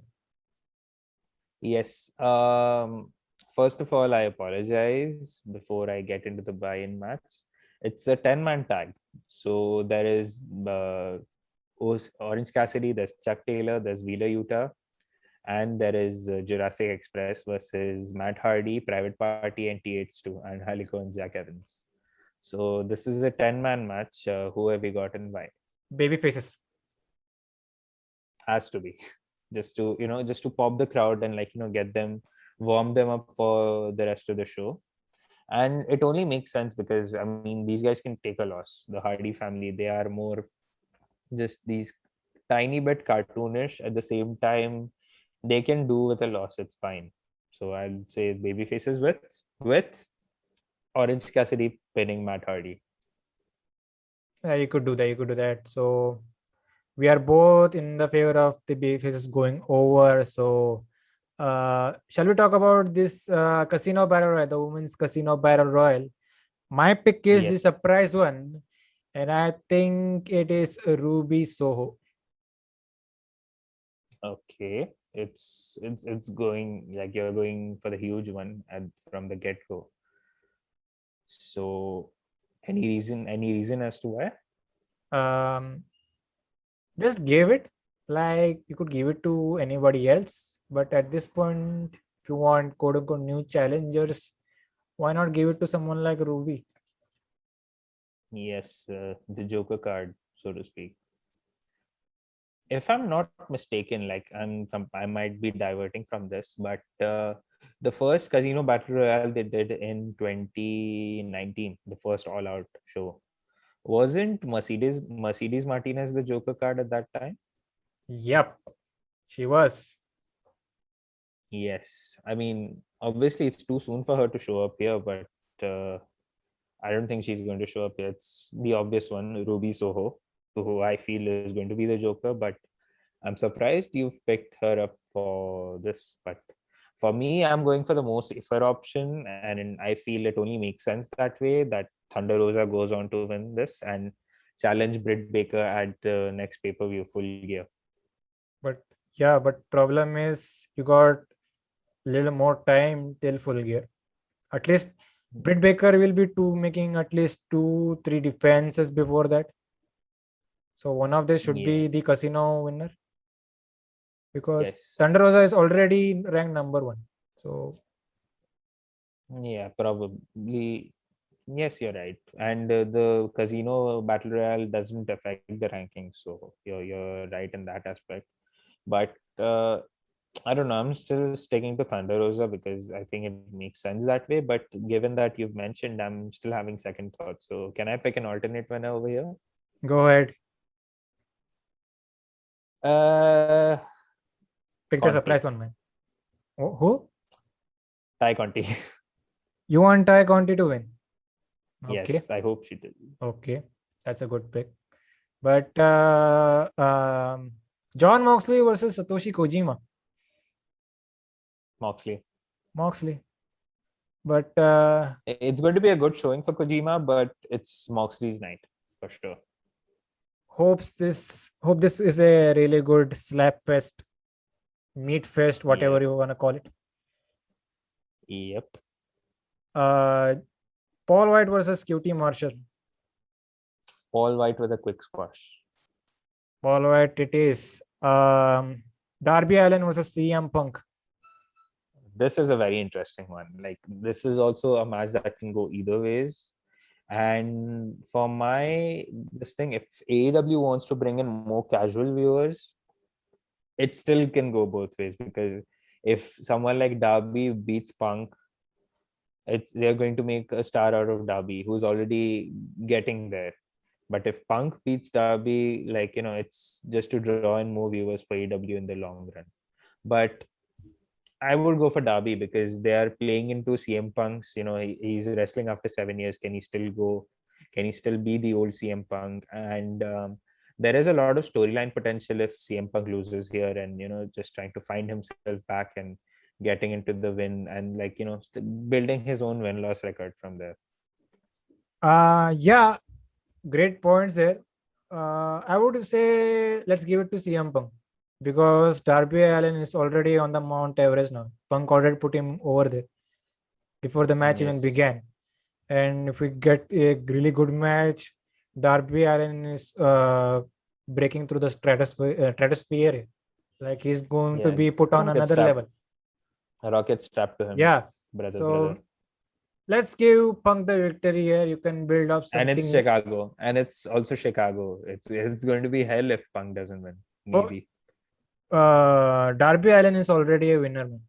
Yes. First of all, I apologize before I get into the buy-in match. It's a 10-man tag. So there is Orange Cassidy, there's Chuck Taylor, there's Wheeler Utah, and there is Jurassic Express versus Matt Hardy, Private Party, and TH2, and Halico and Jack Evans. So this is a 10-man match. Who have we got and why? Baby faces. Has to be. Just to pop the crowd and get them, warm them up for the rest of the show. And it only makes sense because I mean these guys can take a loss. The Hardy family, they are more just these tiny bit cartoonish. At the same time, they can do with a loss. It's fine. So I'll say baby faces with Orange Cassidy pinning Matt Hardy. Yeah, you could do that. You could do that. So we are both in the favor of the baby faces going over. So shall we talk about this casino battle royal, the women's casino battle royal? My pick is the Yes. surprise one, and I think it is Ruby Soho. Okay. It's going like you're going for the huge one from the get-go. So any reason as to why? Um, just give it, like you could give it to anybody else, but at this point, if you want quote unquote new challengers, why not give it to someone like Ruby? Yes, the Joker card, so to speak. If I'm not mistaken, like I might be diverting from this, but the first Casino Battle Royale they did in 2019, the first All Out show, wasn't Mercedes Martinez the Joker card at that time? Yep, she was. Yes, I mean obviously it's too soon for her to show up here, but I don't think she's going to show up here. It's the obvious one, Ruby Soho, who I feel is going to be the Joker, but I'm surprised you've picked her up for this. But for me, I'm going for the most safer option, and I feel it only makes sense that way. That Thunder Rosa goes on to win this and challenge Britt Baker at the next pay-per-view Full Gear. But yeah, but problem is you got little more time till Full Gear. At least Britt Baker will be making at least 2-3 defenses before that. So one of them should be Yes, the casino winner, because yes, Thunder Rosa is already ranked number 1. So yeah, probably. Yes, you're right. And the Casino Battle Royale doesn't affect the rankings, so you're right in that aspect. But I don't know. I'm still sticking to Thunder Rosa because I think it makes sense that way. But given that you've mentioned, I'm still having second thoughts. So can I pick an alternate winner over here? go ahead, Uh, pick the Conti. surprise one, man. Who? Ty Conti. You want Ty Conti to win? Okay, Yes, I hope she did. okay, that's a good pick. But John Moxley versus Satoshi Kojima. Moxley. Moxley. But It's going to be a good showing for Kojima, but it's Moxley's night for sure. hope this is a really good slap fest, meat fest, whatever you Yes. want to call it. Yep. Paul White versus QT Marshall. Paul White with a quick squash. Paul White it is. Darby Allin versus CM Punk. this is a very interesting one. Like, this is also a match that can go either ways. And for my this thing, if AEW wants to bring in more casual viewers, it still can go both ways, because if someone like Darby beats Punk, they're going to make a star out of Darby, who's already getting there. But if Punk beats Darby, like, it's just to draw in more viewers for AEW in the long run. But I would go for Darby, because they are playing into CM Punk's, he's wrestling after 7 years. Can he still go? Can he still be the old CM Punk? And there is a lot of storyline potential if CM Punk loses here, and, just trying to find himself back and getting into the win, and, like, building his own win-loss record from there. Yeah, great points there. I would say let's give it to CM Punk, because Darby Allin is already on the Mount Everest now. Punk already put him over there before the match even Yes. began. And if we get a really good match, Darby Allin is breaking through the stratosphere. Like, he's going to Yeah, be put on rocket another strap, level. a rocket strapped to him. Yeah. brother. So let's give Punk the victory here. You can build up And it's something. Chicago, and it's also Chicago. It's going to be hell if Punk doesn't win. Maybe. Darby Allin is already a winner, man.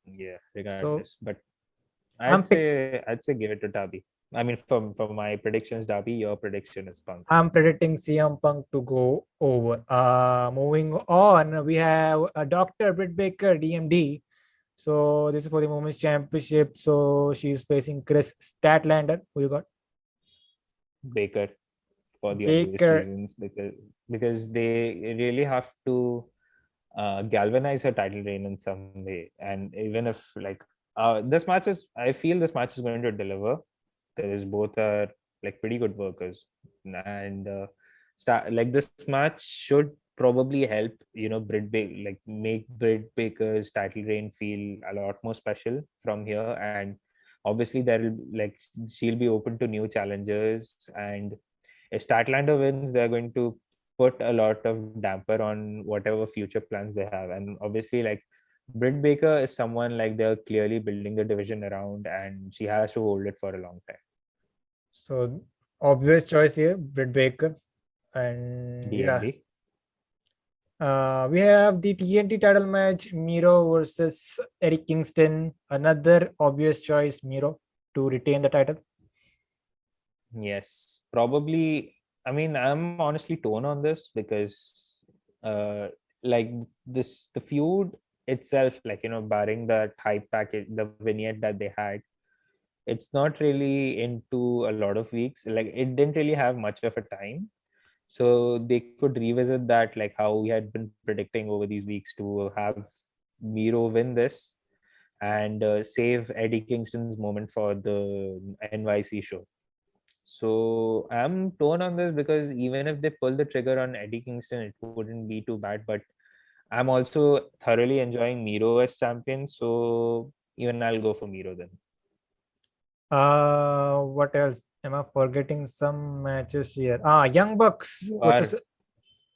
Yeah, So regardless. But I'm I'd say give it to Darby. I mean, for my predictions, Darby. Your prediction is Punk. I'm predicting CM Punk to go over. Moving on, we have Dr. Britt Baker, DMD. So this is for the Women's Championship. So she's facing Chris Statlander. Who you got? Baker, for the obvious Baker. reasons, because they really have to galvanize her title reign in some way. And even if, like, I feel this match is going to deliver. There is both are like pretty good workers, and like, this match should probably help like make Britt Baker's title reign feel a lot more special from here. And obviously there'll, like, she'll be open to new challengers, and if Statlander wins, they're going to put a lot of damper on whatever future plans they have. And obviously, like, Britt Baker is someone, like, they're clearly building the division around, and she has to hold it for a long time. So obvious choice here, Britt Baker. And DMD. we have the TNT title match, Miro versus Eddie Kingston. Another obvious choice, Miro, to retain the title. Yes, probably. I mean, I'm honestly torn on this, because like, the feud itself, like, barring that hype package, the vignette that they had, it's not really into a lot of weeks. Like, it didn't really have much of a time, so they could revisit that, like how we had been predicting over these weeks, to have Miro win this, and save Eddie Kingston's moment for the NYC show. So I'm torn on this, because even if they pull the trigger on Eddie Kingston, it wouldn't be too bad. But I'm also thoroughly enjoying Miro as champion, so even I'll go for Miro then. What else? Am I forgetting some matches here? Young Bucks versus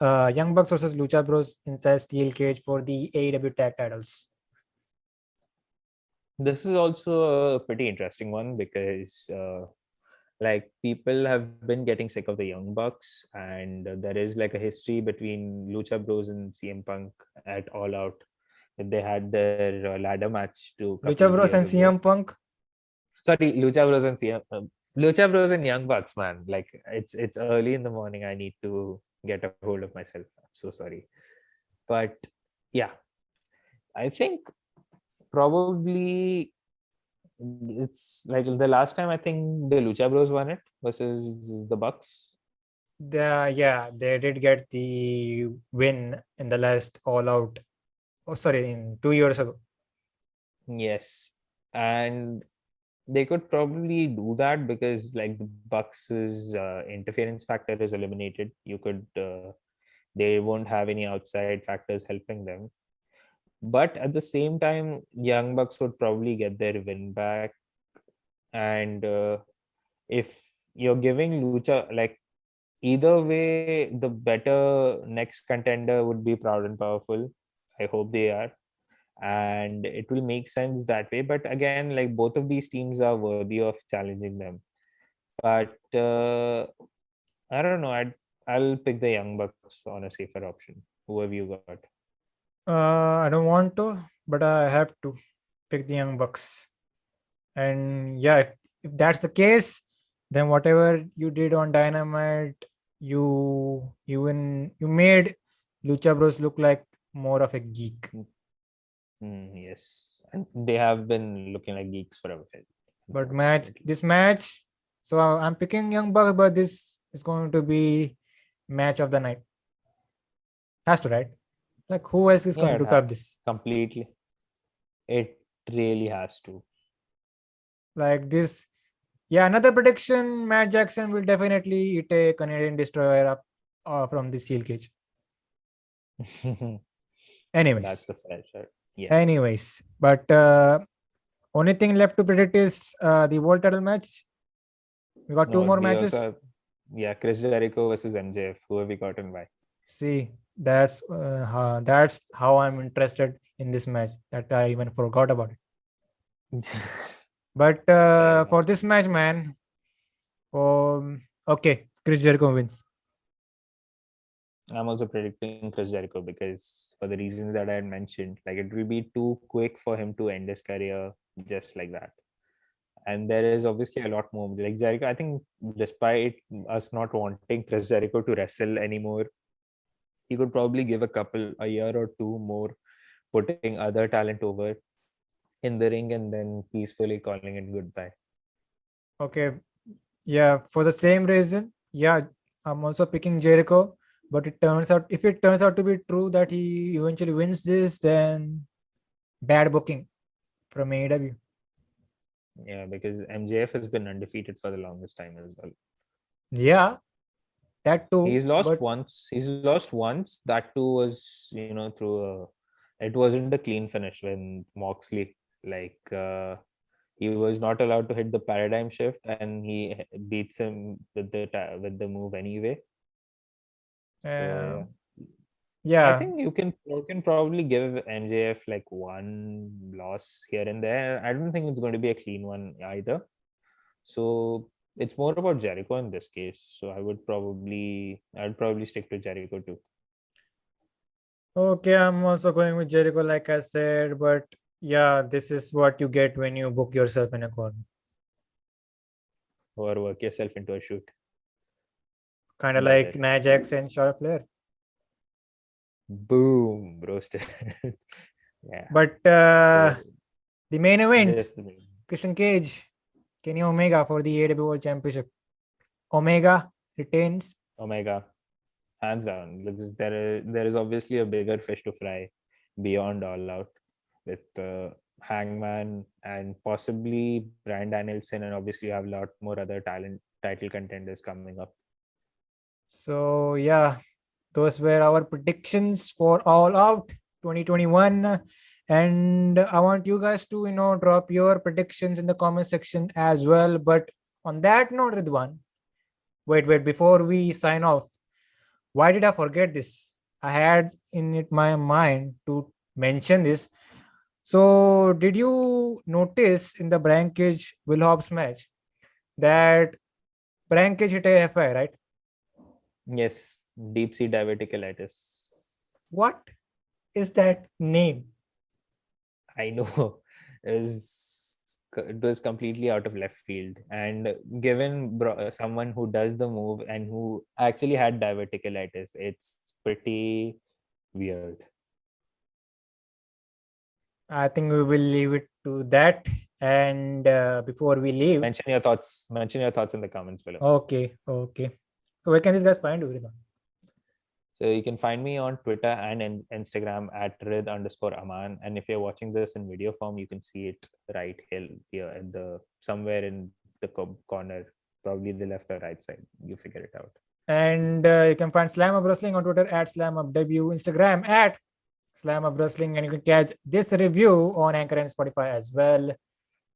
Lucha Bros inside Steel Cage for the AEW Tag Titles. This is also a pretty interesting one, because like, people have been getting sick of the Young Bucks, and there is, like, a history between Lucha Bros and CM Punk at All Out. They had their ladder match to a couple Lucha of Bros years and ago. CM Punk. Sorry, Lucha Bros and Young Bucks, man. Like, it's early in the morning. I need to get a hold of myself. I'm so sorry. But yeah, I think probably it's like the last time, I think the Lucha Bros won it versus the Bucks. They did get the win in the last All Out. Oh, sorry, in 2 years ago. Yes, and they could probably do that, because, like, the Bucks's interference factor is eliminated. They won't have any outside factors helping them. But at the same time, Young Bucks would probably get their win back. And if you're giving Lucha, like, either way, the better next contender would be Proud and Powerful. I hope they are. and it will make sense that way. But again, like both of these teams are worthy of challenging them. But I don't know. I'll pick the Young Bucks on a safer option. Who have you got? I don't want to, but I have to pick the Young Bucks. And yeah, if that's the case, then whatever you did on Dynamite, you made Lucha Bros look like more of a geek. Yes, and they have been looking like geeks for a while. But unfortunately. this match, so I'm picking Young Bucks, but this is going to be match of the night. Has to, right? Like who else is going to top this? Completely. It really has to. Like this, yeah. Another prediction: Matt Jackson will definitely eat a Canadian destroyer up from the steel cage. Anyways, That's the fair shot. Yeah. Anyways, but only thing left to predict is the world title match. We got two more matches. Chris Jericho versus MJF. Who have we got and why? See, that's how I'm interested in this match. That I even forgot about it. But for this match, man, okay, Chris Jericho wins. I'm also predicting Chris Jericho because for the reasons that I had mentioned, like it will be too quick for him to end his career just like that. And there is obviously a lot more. Like Jericho, I think despite us not wanting Chris Jericho to wrestle anymore, he could probably give a year or two more, putting other talent over in the ring and then peacefully calling it goodbye. Okay. Yeah, for the same reason. Yeah, I'm also picking Jericho. But if it turns out to be true that he eventually wins this, then bad booking from AEW. Yeah, because MJF has been undefeated for the longest time as well. Yeah, that too. He's lost once. That too was, through it wasn't a clean finish when Moxley, he was not allowed to hit the paradigm shift and he beats him with the move anyway. So yeah, I think you can probably give MJF like one loss here and there. I don't think it's going to be a clean one either. So it's more about Jericho in this case. So I'd probably stick to Jericho too. Okay, I'm also going with Jericho, like I said, but yeah, this is what you get when you book yourself in a corner. Or work yourself into a shoot. Kind of like Nia Jax and Charlotte Flair. Boom, roasted. Yeah. But the main event, Christian Cage, Kenny Omega for the AEW World Championship. Omega retains. Omega, hands down, because there is obviously a bigger fish to fry beyond All Out with Hangman and possibly Bryan Danielson, and obviously you have a lot more other title contenders coming up. So yeah, those were our predictions for All Out 2021. And I want you guys to, drop your predictions in the comment section as well. But on that note, Ridwan, wait, before we sign off, why did I forget this? I had in my mind to mention this. So did you notice in the Brian Cage Will Hobbs match that Brian Cage hit a FI, right? Yes, deep sea diverticulitis. What is that name? I know. It was completely out of left field, and given someone who does the move and who actually had diverticulitis, it's pretty weird. I think we will leave it to that. And before we leave, mention your thoughts in the comments below. Okay. So where can these guys find you? So you can find me on Twitter and Instagram at rid_aman. And if you're watching this in video form, you can see it right here at somewhere in the corner, probably the left or right side. You figure it out. And you can find Slamhub Wrestling on Twitter at SlamhubW, Instagram at Slamhub Wrestling, and you can catch this review on Anchor and Spotify as well.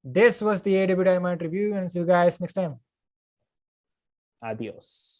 This was the AEW Dynamite review, and see you guys next time. Adios.